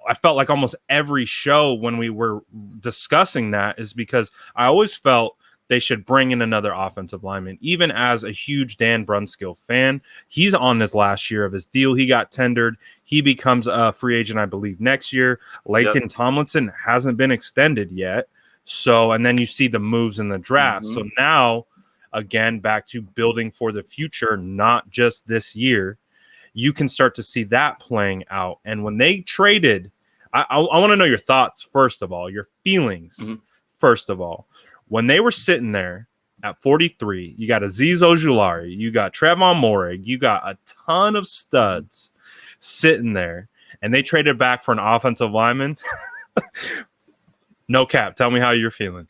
I felt like almost every show when we were discussing that, is because I always felt they should bring in another offensive lineman. Even as a huge Dan Brunskill fan, he's on his last year of his deal. He got tendered. He becomes a free agent, I believe, next year. Laken Tomlinson hasn't been extended yet. So, and then you see the moves in the draft. So now, again, back to building for the future, not just this year. You can start to see that playing out. And when they traded, I want to know your thoughts, first of all, your feelings, first of all. When they were sitting there at 43, you got Azeez Ojulari, you got Trevon Moehrig, you got a ton of studs sitting there, and they traded back for an offensive lineman. No cap. Tell me how you're feeling.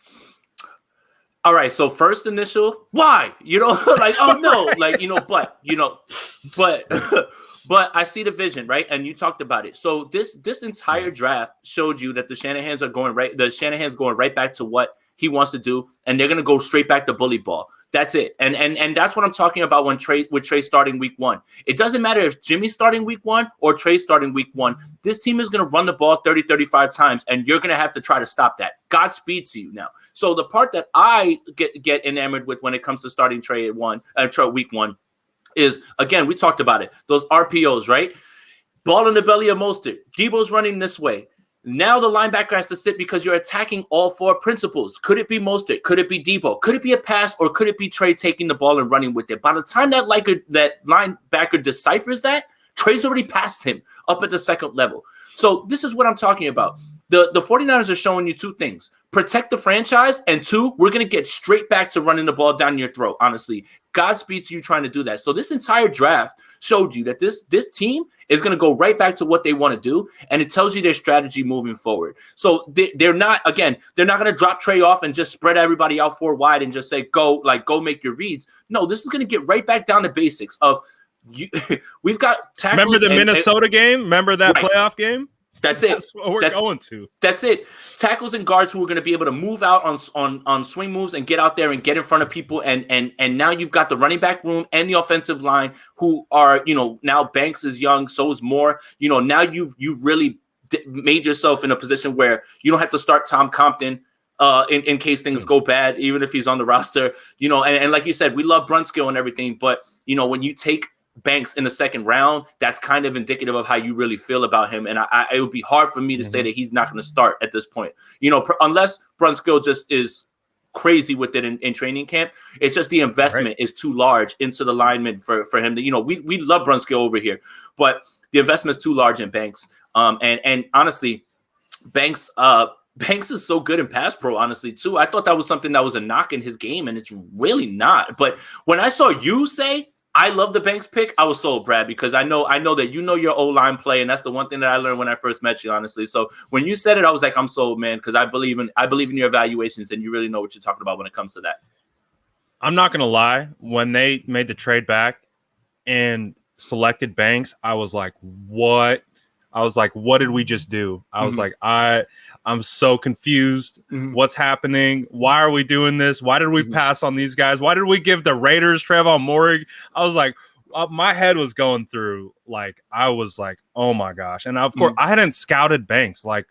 All right. So first initial, why? Like, oh no, like, but I see the vision, right? And you talked about it. So this entire draft showed you that the Shanahan's going right back to what he wants to do, and they're going to go straight back to bully ball. That's it. And that's what I'm talking about with Trey starting week 1. It doesn't matter if Jimmy's starting week 1 or Trey's starting week 1. This team is going to run the ball 30, 35 times, and you're going to have to try to stop that. Godspeed to you now. So the part that I get enamored with when it comes to starting Trey at week 1 is, again, we talked about it. Those RPOs, right? Ball in the belly of Mostert. Debo's running this way. Now the linebacker has to sit because you're attacking all 4 principles. Could it be Mostert? Could it be Debo? Could it be a pass, or could it be Trey taking the ball and running with it? By the time that linebacker deciphers that, Trey's already passed him up at the second level. So this is what I'm talking about. The 49ers are showing you 2 things. Protect the franchise, and 2, we're going to get straight back to running the ball down your throat, honestly. Godspeed to you trying to do that. So this entire draft showed you that this team is going to go right back to what they want to do, and it tells you their strategy moving forward. So they're not going to drop Trey off and just spread everybody out 4 wide and just say, go make your reads. No, this is going to get right back down to basics of we've got tackles. Remember the Minnesota game? Remember that playoff game? That's it. That's what we're going to. That's it. Tackles and guards who are going to be able to move out on swing moves and get out there and get in front of people. And now you've got the running back room and the offensive line who are, now Banks is young, so is Moore. Now you've really made yourself in a position where you don't have to start Tom Compton in case things go bad, even if he's on the roster. And like you said, we love Brunskill and everything, but when you take Banks in the second round, that's kind of indicative of how you really feel about him. And it would be hard for me to say that he's not going to start at this point, unless Brunskill just is crazy with it in training camp. It's just the investment is too large into the lineman for him to, we love Brunskill over here, but the investment is too large in Banks. And honestly, Banks is so good in pass pro, honestly, too. I thought that was something that was a knock in his game, and it's really not. But when I saw you say, I love the Banks pick. I was sold, Brad, because I know that you know your O-line play, and that's the one thing that I learned when I first met you, honestly. So when you said it, I was like, I'm sold, man, because I believe in your evaluations, and you really know what you're talking about when it comes to that. I'm not gonna lie. When they made the trade back and selected Banks, I was like, what? I was like, what did we just do? I was like, I'm so confused. What's happening? Why are we doing this? Why did we pass on these guys? Why did we give the Raiders Trevon Moehrig? I was like, my head was going through, like, I was like, oh my gosh. And of course, I hadn't scouted Banks. Like,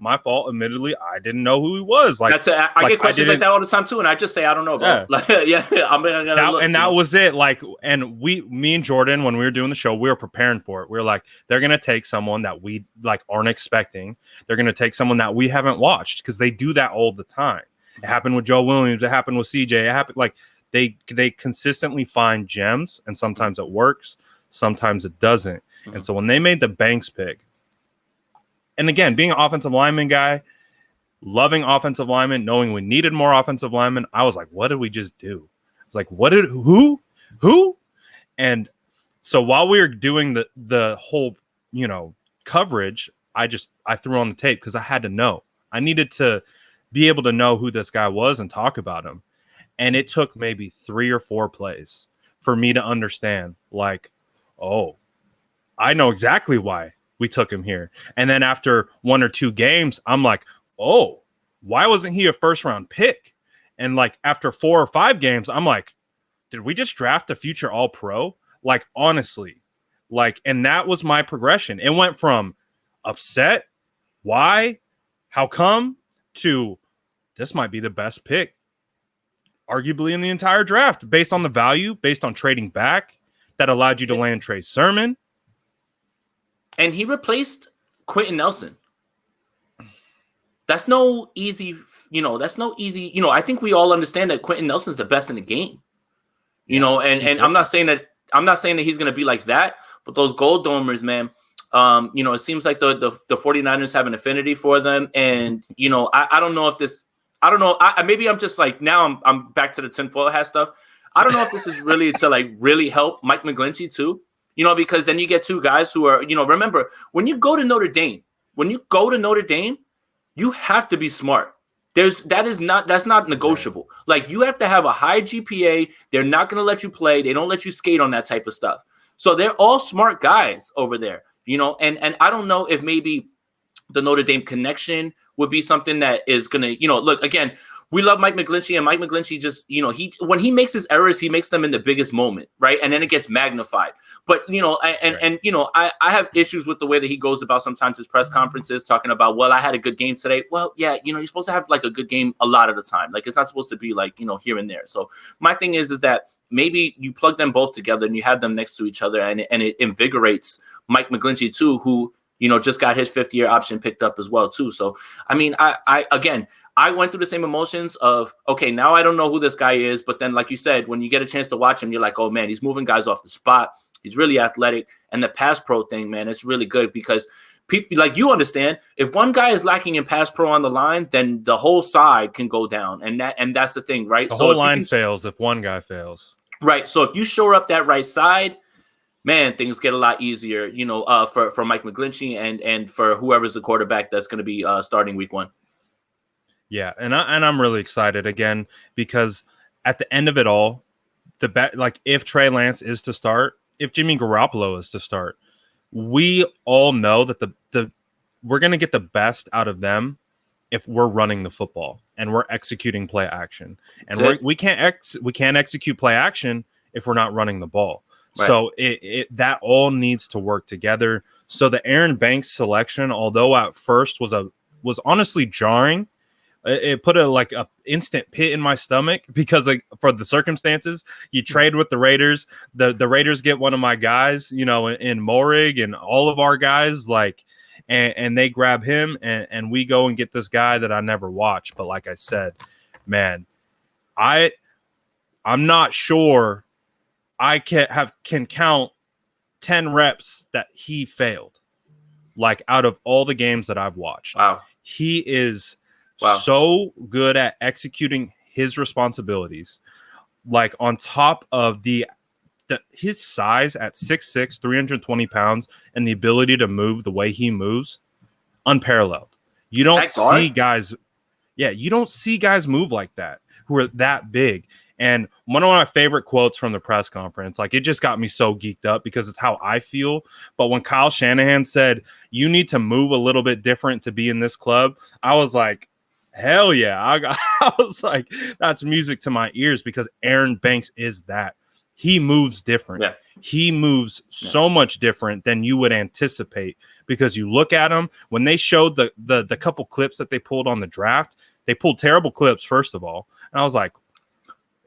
my fault, admittedly, I didn't know who he was. Like, I get questions like that all the time too, and I just say I don't know, bro. Yeah. Like, I'm gonna look. And that was it. Like, and me and Jordan, when we were doing the show, we were preparing for it. We were like, they're gonna take someone that we like aren't expecting. They're gonna take someone that we haven't watched because they do that all the time. It happened with Joe Williams. It happened with CJ. It happened like they consistently find gems, and sometimes it works, sometimes it doesn't. And so when they made the Banks pick. And again, being an offensive lineman guy, loving offensive linemen, knowing we needed more offensive linemen, I was like, what did we just do? It's like, who? And so while we were doing the whole, coverage, I threw on the tape because I had to know. I needed to be able to know who this guy was and talk about him. And it took maybe 3 or 4 plays for me to understand, like, oh, I know exactly why we took him here. And then after 1 or 2 games, I'm like, oh, why wasn't he a first round pick? And like after 4 or 5 games, I'm like, did we just draft a future all pro? Like, honestly, like, and that was my progression. It went from upset, why, how come, to this might be the best pick, arguably in the entire draft, based on the value, based on trading back that allowed you to land Trey Sermon. And he replaced Quentin Nelson. That's no easy, I think we all understand that Quentin Nelson's the best in the game. And I'm not saying that he's going to be like that, but those Gold Domers, man, it seems like the 49ers have an affinity for them. And, I don't know if this, I don't know. Maybe I'm just like, now I'm back to the tinfoil hat stuff. I don't know if this is really to like really help Mike McGlinchey too. Because then you get 2 guys who are, remember, when you go to Notre Dame, you have to be smart. That's not negotiable. Like, you have to have a high GPA. They're not going to let you play. They don't let you skate on that type of stuff. So they're all smart guys over there, and I don't know if maybe the Notre Dame connection would be something that is going to, look, again, we love Mike McGlinchey, and Mike McGlinchey just, when he makes his errors, he makes them in the biggest moment, right? And then it gets magnified. But, I have issues with the way that he goes about sometimes his press conferences talking about, well, I had a good game today. Well, yeah, you're supposed to have like a good game a lot of the time. Like, it's not supposed to be like, here and there. So my thing is that maybe you plug them both together and you have them next to each other, and it invigorates Mike McGlinchey too, who, just got his 5th-year option picked up as well too. So, I mean, I went through the same emotions of, okay, now I don't know who this guy is. But then, like you said, when you get a chance to watch him, you're like, oh, man, he's moving guys off the spot. He's really athletic. And the pass pro thing, man, it's really good because people, like, you understand, if one guy is lacking in pass pro on the line, then the whole side can go down. And that's the thing, right? The whole line fails if one guy fails. Right. So if you shore up that right side, man, things get a lot easier, for Mike McGlinchey and for whoever's the quarterback that's going to be starting week 1. Yeah, and I'm really excited again because at the end of it all, like if Trey Lance is to start, if Jimmy Garoppolo is to start, we all know that we're going to get the best out of them if we're running the football and we're executing play action. And we can't execute play action if we're not running the ball. Right. So that all needs to work together. So the Aaron Banks selection, although at first was honestly jarring, it put a instant pit in my stomach because for the circumstances, you trade with the Raiders, the Raiders get one of my guys, in Moehrig and all of our guys, and they grab him and we go and get this guy that I never watched. But like I said, man, I'm not sure I can count 10 reps that he failed, like out of all the games that I've watched. Wow. He is so good at executing his responsibilities, like on top of the his size at 6'6", 320 pounds, and the ability to move the way he moves, unparalleled. You don't see guys, you don't see guys move like that who are that big. And one of my favorite quotes from the press conference, like, it just got me so geeked up because it's how I feel. But when Kyle Shanahan said, you need to move a little bit different to be in this club, I was like, hell yeah. I was like, that's music to my ears, because Aaron Banks is that. He moves different. Yeah. He moves so much different than you would anticipate, because you look at him when they showed the couple clips that they pulled on the draft. They pulled terrible clips, first of all. And I was like,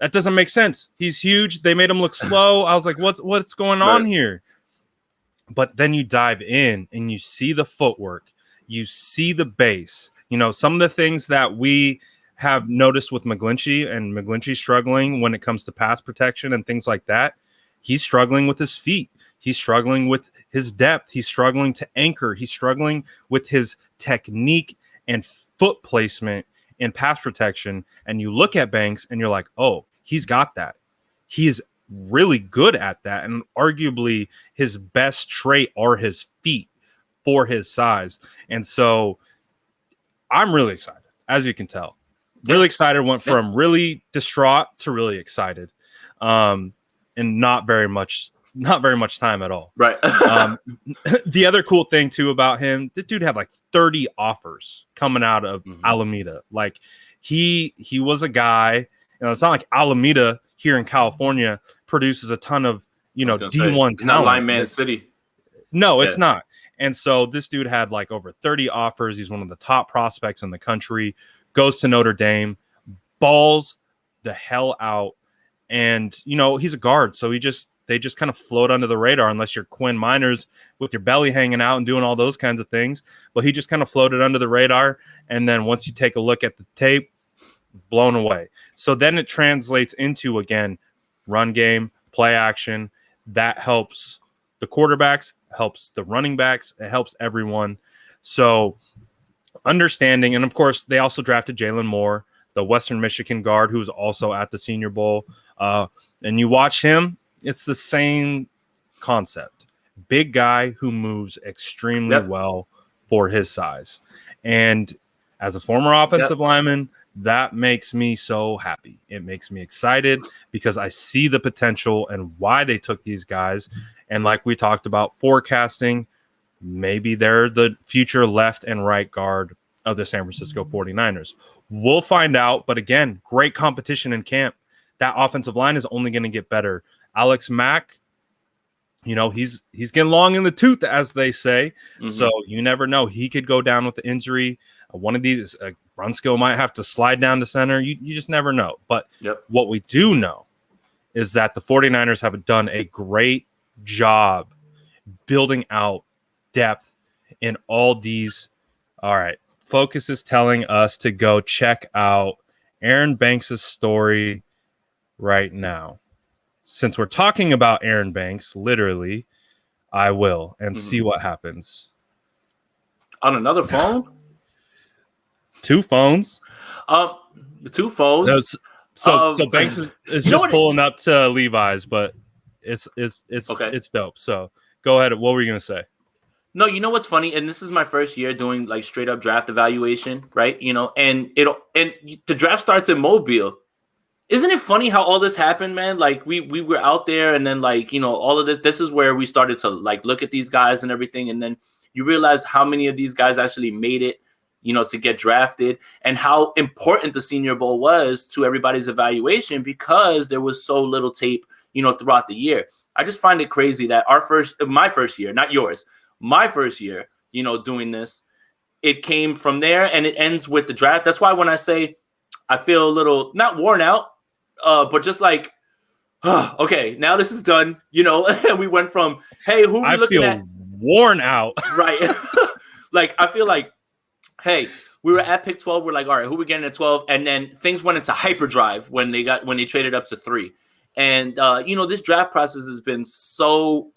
that doesn't make sense. He's huge. They made him look slow. I was like, what's going on here? But then you dive in and you see the footwork. You see the base. You know, some of the things that we have noticed with McGlinchey, and McGlinchey struggling when it comes to pass protection and things like that. He's struggling with his feet. He's struggling with his depth. He's struggling to anchor. He's struggling with his technique and foot placement in pass protection. And you look at Banks and you're like, oh, he's got that. He's really good at that. And arguably his best trait are his feet for his size. And so I'm really excited, as you can tell. Really excited. Went from really distraught to really excited, and not very much time at all. Right. The other cool thing too about him, this dude had like 30 offers coming out of Alameda. Like he was a guy. You know, it's not like Alameda here in California produces a ton of D1 talent. Not Lineman City. No, it's not. And so this dude had like over 30 offers. He's one of the top prospects in the country. Goes to Notre Dame, balls the hell out. And, he's a guard. So they just kind of float under the radar unless you're Quinn Miners with your belly hanging out and doing all those kinds of things. But he just kind of floated under the radar. And then once you take a look at the tape, blown away. So then it translates into, again, run game, play action. That helps the quarterbacks, helps the running backs. It helps everyone. So understanding, and of course, they also drafted Jalen Moore, the Western Michigan guard, who was also at the Senior Bowl. And you watch him, it's the same concept. Big guy who moves extremely well for his size. And as a former offensive lineman, that makes me so happy. It makes me excited because I see the potential and why they took these guys. And like we talked about, forecasting, maybe they're the future left and right guard of the San Francisco 49ers. We'll find out. But again, great competition in camp. That offensive line is only going to get better. Alex Mack, he's getting long in the tooth, as they say. So you never know. He could go down with the injury. One of these, Brunskill might have to slide down to center. You just never know. But what we do know is that the 49ers have done a great job building out depth in all these. All right. Focus is telling us to go check out Aaron Banks' story right now. Since we're talking about Aaron Banks, literally, I will and see what happens. On another phone? Two phones. Two phones. So Banks is just pulling up to Levi's, but it's okay. It's dope. So go ahead. What were you gonna say? No, you know what's funny, and this is my first year doing like straight up draft evaluation, right? And the draft starts in Mobile. Isn't it funny how all this happened, man? Like we were out there, and then all of this. This is where we started to look at these guys and everything, and then you realize how many of these guys actually made it, to get drafted, and how important the Senior Bowl was to everybody's evaluation because there was so little tape, throughout the year. I just find it crazy that my first year, not yours. My first year, doing this, it came from there and it ends with the draft. That's why when I say I feel a little, not worn out, but just like, okay, now this is done, and we went from, hey, who are we looking at? Worn out. Right. I feel like, hey, we were at pick 12. We're like, all right, who are we getting at 12? And then things went into hyperdrive when they traded up to 3. And, this draft process has been so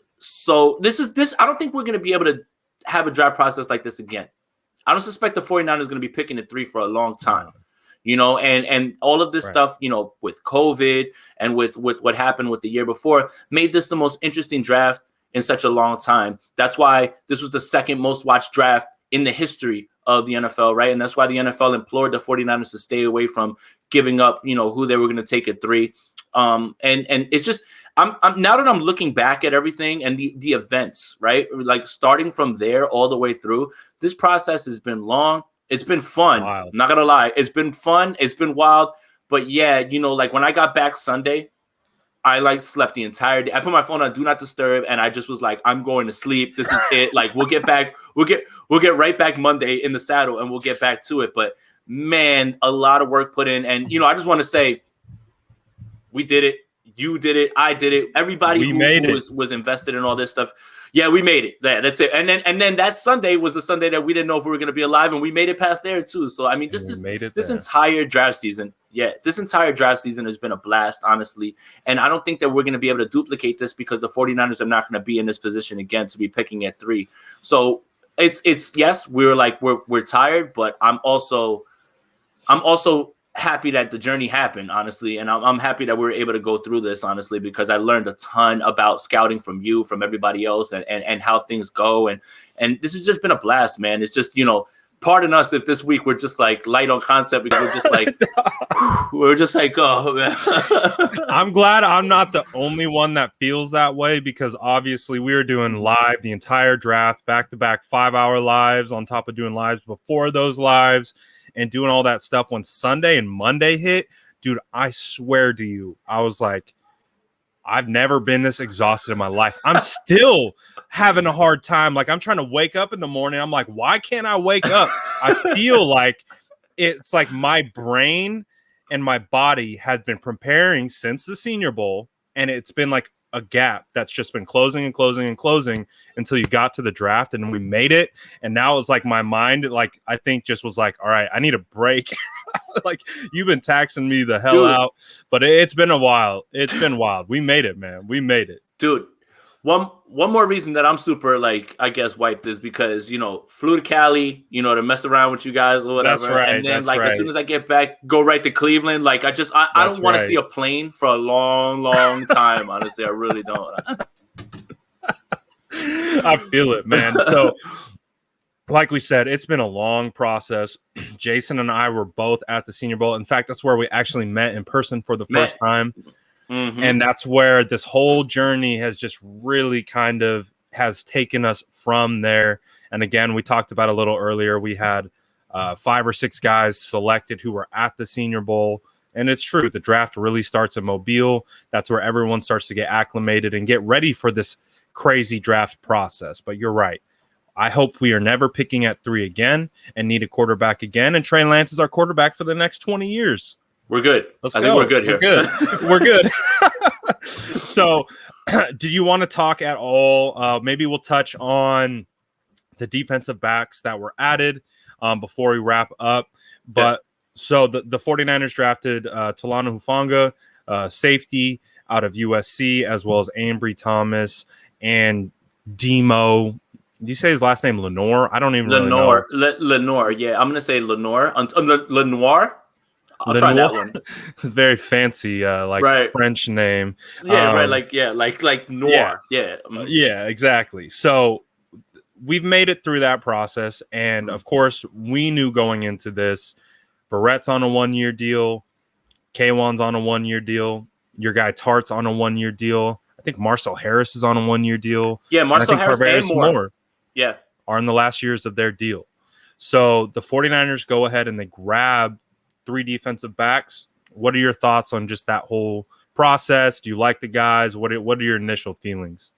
I don't think we're going to be able to have a draft process like this again. I don't suspect the 49ers going to be picking at 3 for a long time. and all of this stuff, with COVID and with what happened with the year before, made this the most interesting draft in such a long time. That's why this was the second most watched draft in the history of the NFL, right? And that's why the NFL implored the 49ers to stay away from giving up, who they were going to take at 3. And it's just, I'm now that I'm looking back at everything and the events, right? Like starting from there all the way through, this process has been long. It's been fun. Wild. I'm not going to lie. It's been fun. It's been wild. But yeah, like when I got back Sunday, I slept the entire day. I put my phone on do not disturb, and I just was like, I'm going to sleep. This is it. Like we'll get right back Monday in the saddle, and we'll get back to it. But man, a lot of work put in, and I just want to say, we did it. You did it. I did it. Everybody who was invested in all this stuff. Yeah, we made it. That's it. And then that Sunday was the Sunday that we didn't know if we were going to be alive, and we made it past there too. So I mean, this entire draft season. Yeah, this entire draft season has been a blast, honestly. And I don't think that we're going to be able to duplicate this because the 49ers are not going to be in this position again to be picking at 3. So it's yes, we're tired, but I'm also happy that the journey happened, honestly. And I'm happy that we were able to go through this, honestly, because I learned a ton about scouting from you, from everybody else, and how things go. And this has just been a blast, man. It's just, pardon us if this week we're just like light on concept because we're just like, oh man. I'm glad I'm not the only one that feels that way, because obviously we were doing live the entire draft, back-to-back 5-hour lives on top of doing lives before those lives and doing all that stuff. When Sunday and Monday hit, dude, I swear to you, I was like, I've never been this exhausted in my life. I'm still having a hard time. Like, I'm trying to wake up in the morning. I'm like, why can't I wake up? I feel like it's like my brain and my body had been preparing since the Senior Bowl, and it's been like a gap that's just been closing and closing and closing until you got to the draft, and we made it. And now it's like my mind, like, I think just was like, all right, I need a break. Like, you've been taxing me the hell out, but it's been a while. It's been wild. We made it, man. We made it, dude. One more reason that I'm super, like, I guess, wiped is because, flew to Cali, to mess around with you guys or whatever. That's right, and then, as soon as I get back, go right to Cleveland. Like, I don't want to see a plane for a long, long time. Honestly, I really don't. I feel it, man. So, like we said, it's been a long process. Jason and I were both at the Senior Bowl. In fact, that's where we actually met in person for the first time. Mm-hmm. And that's where this whole journey has just really kind of has taken us from there. And again, we talked about a little earlier, we had 5 or 6 guys selected who were at the Senior Bowl. And it's true, the draft really starts in Mobile. That's where everyone starts to get acclimated and get ready for this crazy draft process. But you're right. I hope we are never picking at 3 again and need a quarterback again. And Trey Lance is our quarterback for the next 20 years. We're good. I think we're good here. We're good. So, do you want to talk at all? Maybe we'll touch on the defensive backs that were added before we wrap up. But so the 49ers drafted Talanoa Hufanga, safety out of USC, as well as Ambry Thomas and Demo. Did you say his last name Lenoir? I don't even really know. Lenoir. Yeah, I'm going to say Lenoir. Lenoir. I'll try that one. Very fancy, French name. Yeah, right. Like noir. Yeah. Yeah, exactly. So we've made it through that process. And of course, we knew going into this, Barrett's on a 1-year deal. K1's on a 1-year deal. Your guy Tart's on a 1-year deal. I think Marcel Harris is on a 1-year deal. Yeah, Marcel Harris and more. Yeah. Are in the last years of their deal. So the 49ers go ahead and they grab 3 defensive backs. What are your thoughts on just that whole process? Do you like the guys? What are your initial feelings?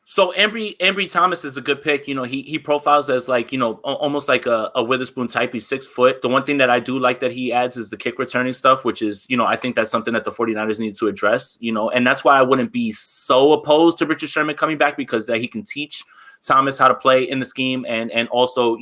So Ambry Thomas is a good pick. He profiles as almost like a Witherspoon type. He's 6 foot. The one thing that I do like that he adds is the kick returning stuff, which is, I think that's something that the 49ers need to address, and that's why I wouldn't be so opposed to Richard Sherman coming back, because that he can teach Thomas how to play in the scheme. And also,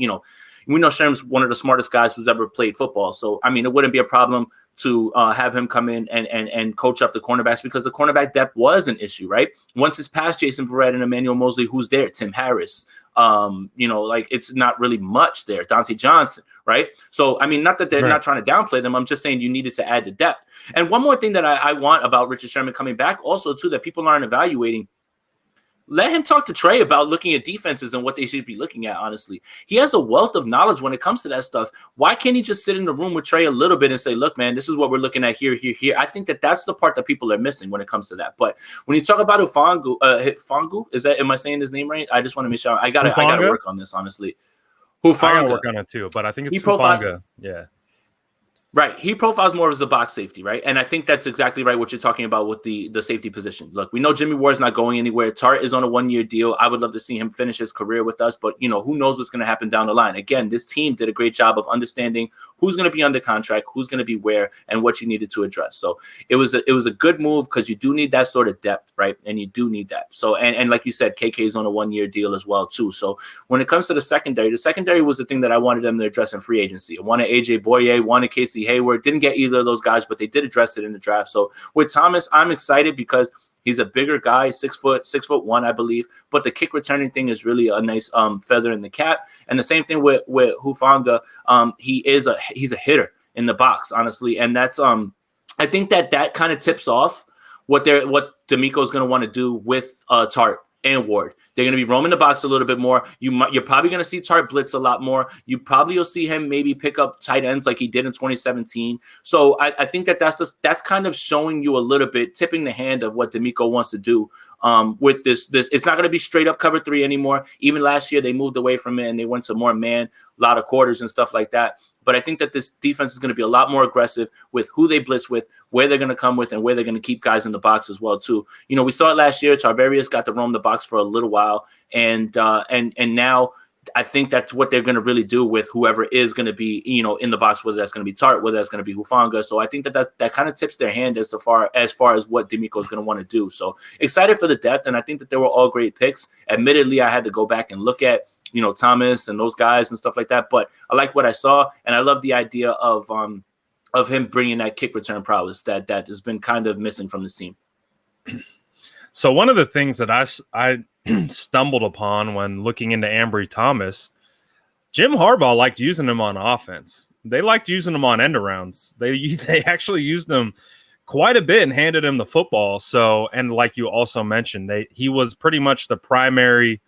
we know Sherman's one of the smartest guys who's ever played football. So, I mean, it wouldn't be a problem to have him come in and coach up the cornerbacks, because the cornerback depth was an issue, right? Once it's past Jason Verrett and Emmanuel Mosley, who's there? Tim Harris. Like it's not really much there. Dante Johnson, right? So, I mean, not that they're not trying to downplay them. I'm just saying you needed to add the depth. And one more thing that I want about Richard Sherman coming back also, too, that people aren't evaluating. Let him talk to Trey about looking at defenses and what they should be looking at, honestly. He has a wealth of knowledge when it comes to that stuff. Why can't he just sit in the room with Trey a little bit and say, look, man, this is what we're looking at here, here, here. I think that that's the part that people are missing when it comes to that. But when you talk about Ufangu, am I saying his name right? I just want to make sure. I gotta work on this, honestly. Hufanga. I gotta work on it too, but I think it's Hufanga. Yeah. Right. He profiles more as a box safety, right? And I think that's exactly right what you're talking about with the safety position. Look, we know Jimmy Ward's not going anywhere. Tart is on a 1-year deal. I would love to see him finish his career with us, but, who knows what's going to happen down the line. Again, this team did a great job of understanding who's going to be under contract, who's going to be where, and what you needed to address. So it was a good move, because you do need that sort of depth, right? And you do need that. So, and like you said, KK is on a 1-year deal as well, too. So when it comes to the secondary was the thing that I wanted them to address in free agency. I wanted AJ Boye, wanted Casey Hayward. Didn't get either of those guys, but they did address it in the draft. So with Thomas, I'm excited because he's a bigger guy, 6'1", I believe. But the kick returning thing is really a nice feather in the cap. And the same thing with Hufanga. He's a hitter in the box, honestly. And that's I think that kind of tips off what D'Amico is going to want to do with Tart and Ward. They're going to be roaming the box a little bit more. You're probably going to see Tart blitz a lot more. You probably will see him maybe pick up tight ends like he did in 2017. So I think that's kind of showing you a little bit, tipping the hand of what D'Amico wants to do with this. It's not going to be straight up cover 3 anymore. Even last year, they moved away from it and they went to more man, a lot of quarters and stuff like that. But I think that this defense is going to be a lot more aggressive with who they blitz with, where they're going to come with, and where they're going to keep guys in the box as well, too. We saw it last year. Tarvarius got to roam the box for a little while. And now I think that's what they're going to really do with whoever is going to be, in the box, whether that's going to be Tart, whether that's going to be Hufanga. So I think that kind of tips their hand as far as what D'Amico is going to want to do. So excited for the depth. And I think that they were all great picks. Admittedly, I had to go back and look at, Thomas and those guys and stuff like that. But I like what I saw. And I love the idea of him bringing that kick return prowess that has been kind of missing from this team. So one of the things that I stumbled upon when looking into Ambry Thomas, Jim Harbaugh liked using him on offense. They liked using him on end arounds. They actually used him quite a bit and handed him the football. So, and like you also mentioned, he was pretty much the primary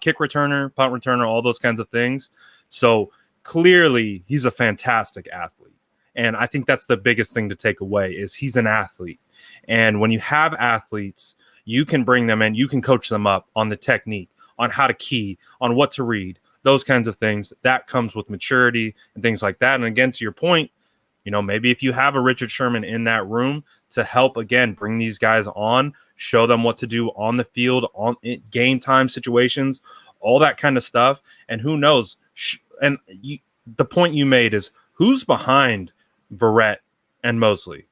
kick returner, punt returner, all those kinds of things. So clearly he's a fantastic athlete. And I think that's the biggest thing to take away is he's an athlete. And when you have athletes, you can bring them in, you can coach them up on the technique, on how to key, on what to read, those kinds of things. That comes with maturity and things like that. And again, to your point, maybe if you have a Richard Sherman in that room to help, again, bring these guys on, show them what to do on the field, on game time situations, all that kind of stuff. And who knows? And the point you made is who's behind Verrett and Mosley?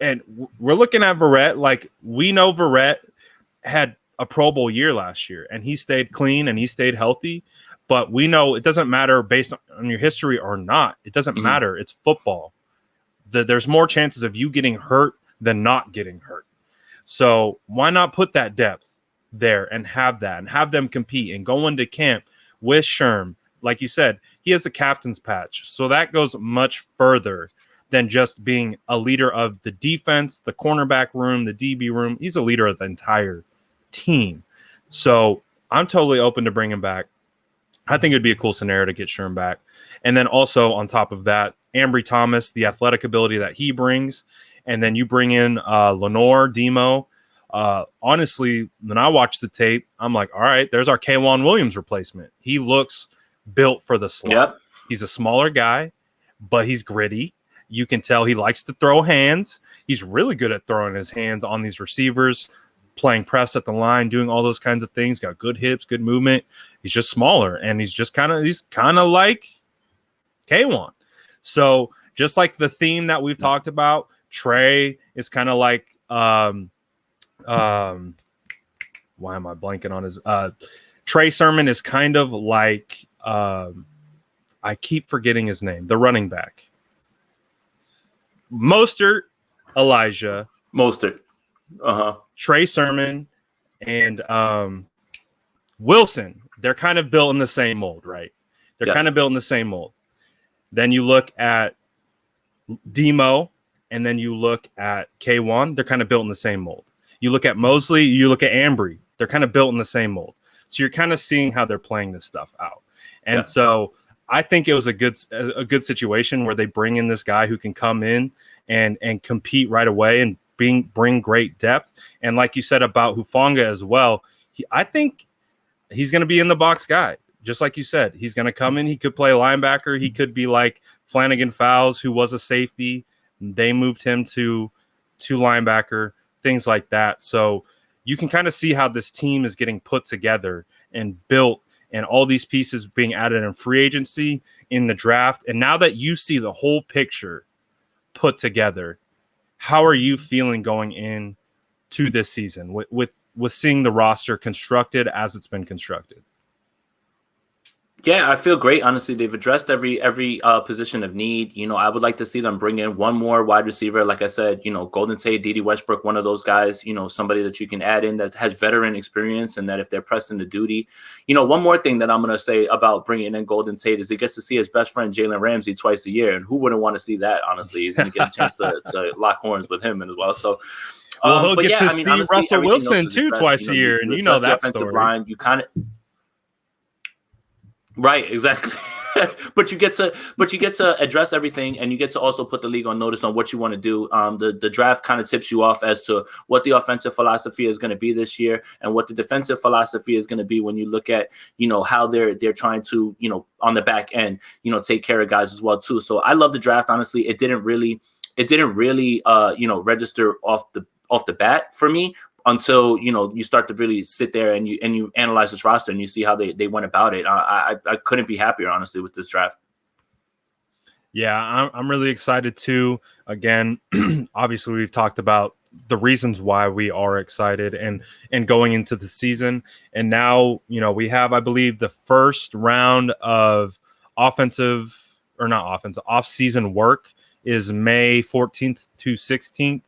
And we're looking at Verrett, like we know Verrett had a Pro Bowl year last year and he stayed clean and he stayed healthy. But we know it doesn't matter based on your history or not. It doesn't matter. It's football. There's more chances of you getting hurt than not getting hurt. So why not put that depth there and have that and have them compete and go into camp with Sherm? Like you said, he has a captain's patch. So that goes much further than just being a leader of the defense, the cornerback room, the DB room. He's a leader of the entire team. So I'm totally open to bring him back. I think it'd be a cool scenario to get Sherm back. And then also on top of that, Ambry Thomas, the athletic ability that he brings. And then you bring in Lenore, Demo. Honestly, when I watch the tape, I'm like, all right, there's our K'Wan Williams replacement. He looks built for the slot. Yep. He's a smaller guy, but he's gritty. You can tell he likes to throw hands. He's really good at throwing his hands on these receivers, playing press at the line, doing all those kinds of things. Got good hips, good movement. He's just smaller, and he's kind of like K'Wan. So just like the theme that we've talked about, Trey is kind of like why am I blanking on his Trey Sermon is kind of like I keep forgetting his name, the running back. Mostert, Elijah, Mostert, Trey Sermon, and Wilson. They're kind of built in the same mold, right? They're kind of built in the same mold. Then you look at Demo, and then you look at K1. They're kind of built in the same mold. You look at Mosley, you look at Ambry. They're kind of built in the same mold. So you're kind of seeing how they're playing this stuff out. And so I think it was a good situation where they bring in this guy who can come in and compete right away and bring great depth. And like you said about Hufanga as well, I think he's going to be in the box guy. Just like you said, he's going to come in. He could play linebacker. He could be like Flanagan Fowles, who was a safety. They moved him to linebacker, things like that. So you can kind of see how this team is getting put together and built, and all these pieces being added in free agency, in the draft. And now that you see the whole picture put together, how are you feeling going in to this season with seeing the roster constructed as it's been constructed? Yeah, I feel great. Honestly, they've addressed every position of need. You know, I would like to see them bring in one more wide receiver. Like I said, you know, Golden Tate, Dede Westbrook, one of those guys, you know, somebody that you can add in that has veteran experience and that if they're pressed into duty. You know, one more thing that I'm going to say about bringing in Golden Tate is he gets to see his best friend, Jalen Ramsey, twice a year. And who wouldn't want to see that, honestly? He's going to get a chance to lock horns with him as well. So, well, he'll get to see Russell Wilson, too, twice a year. And you know that story. Line, you kind of... Right, exactly. but you get to address everything, and you get to also put the league on notice on what you want to do. The draft kind of tips you off as to what the offensive philosophy is going to be this year, and what the defensive philosophy is going to be when you look at, you know, how they're trying to, you know, on the back end, you know, take care of guys as well too. So I love the draft. Honestly, it didn't really you know, register off the bat for me until, you know, you start to really sit there and you analyze this roster and you see how they went about it. I couldn't be happier, honestly, with this draft. Yeah, I'm really excited too. Again, obviously we've talked about the reasons why we are excited and going into the season. And now, you know, we have, I believe, the first round of off-season work is May 14th to 16th.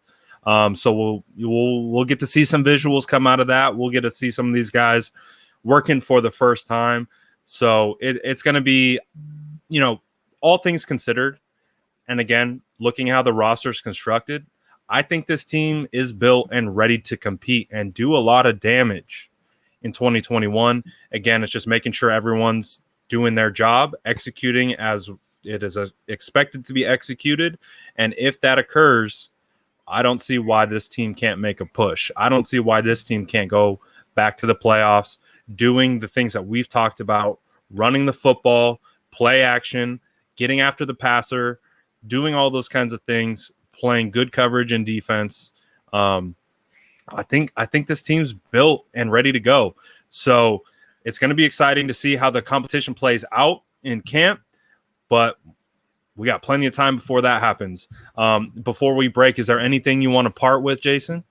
So we'll get to see some visuals come out of that. We'll get to see some of these guys working for the first time. So it's going to be, you know, all things considered. And again, looking how the roster is constructed, I think this team is built and ready to compete and do a lot of damage in 2021. Again, it's just making sure everyone's doing their job, executing as it is expected to be executed. And if that occurs, I don't see why this team can't make a push. I don't see why this team can't go back to the playoffs, doing the things that we've talked about, running the football, play action, getting after the passer, doing all those kinds of things, playing good coverage and defense. I think this team's built and ready to go. So it's going to be exciting to see how the competition plays out in camp, but we got plenty of time before that happens. Before we break, is there anything you want to part with, Jason?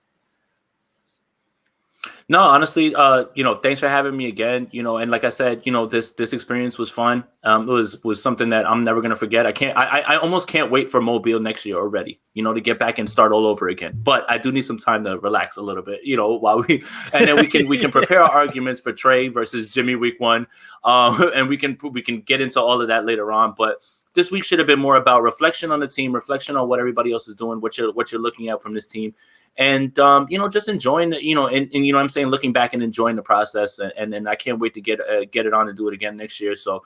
No, honestly, you know, thanks for having me again. You know, and like I said, you know, this experience was fun. It was something that I'm never gonna forget. I almost can't wait for Mobile next year already. You know, to get back and start all over again. But I do need some time to relax a little bit. You know, and then we can prepare our arguments for Trey versus Jimmy week 1, and we can get into all of that later on. But this week should have been more about reflection on the team, reflection on what everybody else is doing, what you're looking at from this team. And, you know, just enjoying, you know, and you know what I'm saying, looking back and enjoying the process. And I can't wait to get it on and do it again next year. So,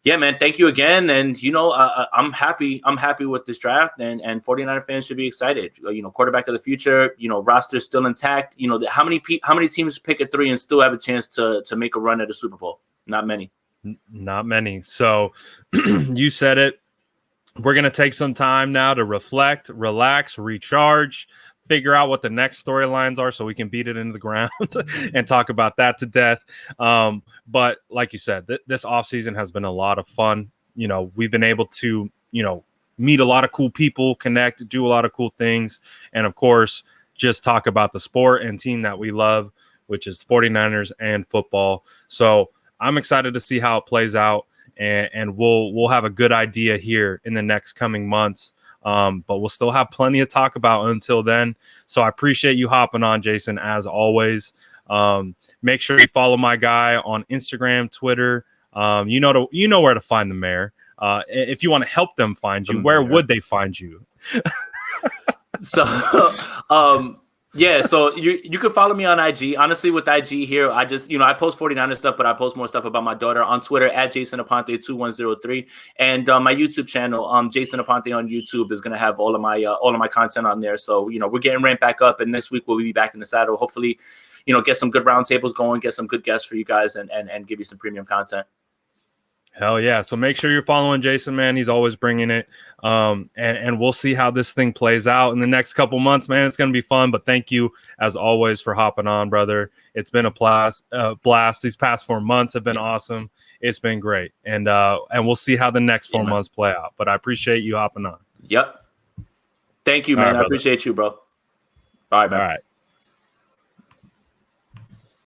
yeah, man, thank you again. And, you know, I'm happy with this draft, and 49er fans should be excited. You know, quarterback of the future, you know, roster still intact. You know, how many teams pick at 3 and still have a chance to make a run at a Super Bowl? Not many. Not many. So you said it. We're going to take some time now to reflect, relax, recharge, figure out what the next storylines are so we can beat it into the ground and talk about that to death. But like you said, this offseason has been a lot of fun. You know, we've been able to, you know, meet a lot of cool people, connect, do a lot of cool things. And of course, just talk about the sport and team that we love, which is 49ers and football. So I'm excited to see how it plays out, and we'll have a good idea here in the next coming months But we'll still have plenty to talk about until then. So I appreciate you hopping on, Jason, as always. Make sure you follow my guy on Instagram, Twitter. You know where to find the mayor. If you want to help them find you, where would they find you? So, yeah, so you can follow me on IG. Honestly, with IG here, I just, I post 49er stuff, but I post more stuff about my daughter on Twitter at Jason Aponte 2103, and my YouTube channel, Jason Aponte on YouTube, is gonna have all of my content on there. So we're getting ramped back up, and next week we'll be back in the saddle. Hopefully, get some good roundtables going, get some good guests for you guys, and give you some premium content. Hell yeah. So make sure you're following Jason, man. He's always bringing it. And we'll see how this thing plays out in the next couple months, man. It's going to be fun. But thank you, as always, for hopping on, brother. It's been a blast. These past 4 months have been awesome. It's been great. And we'll see how the next 4 months play out. But I appreciate you hopping on. Yep. Thank you, man. I appreciate you, bro. All right, man. All right.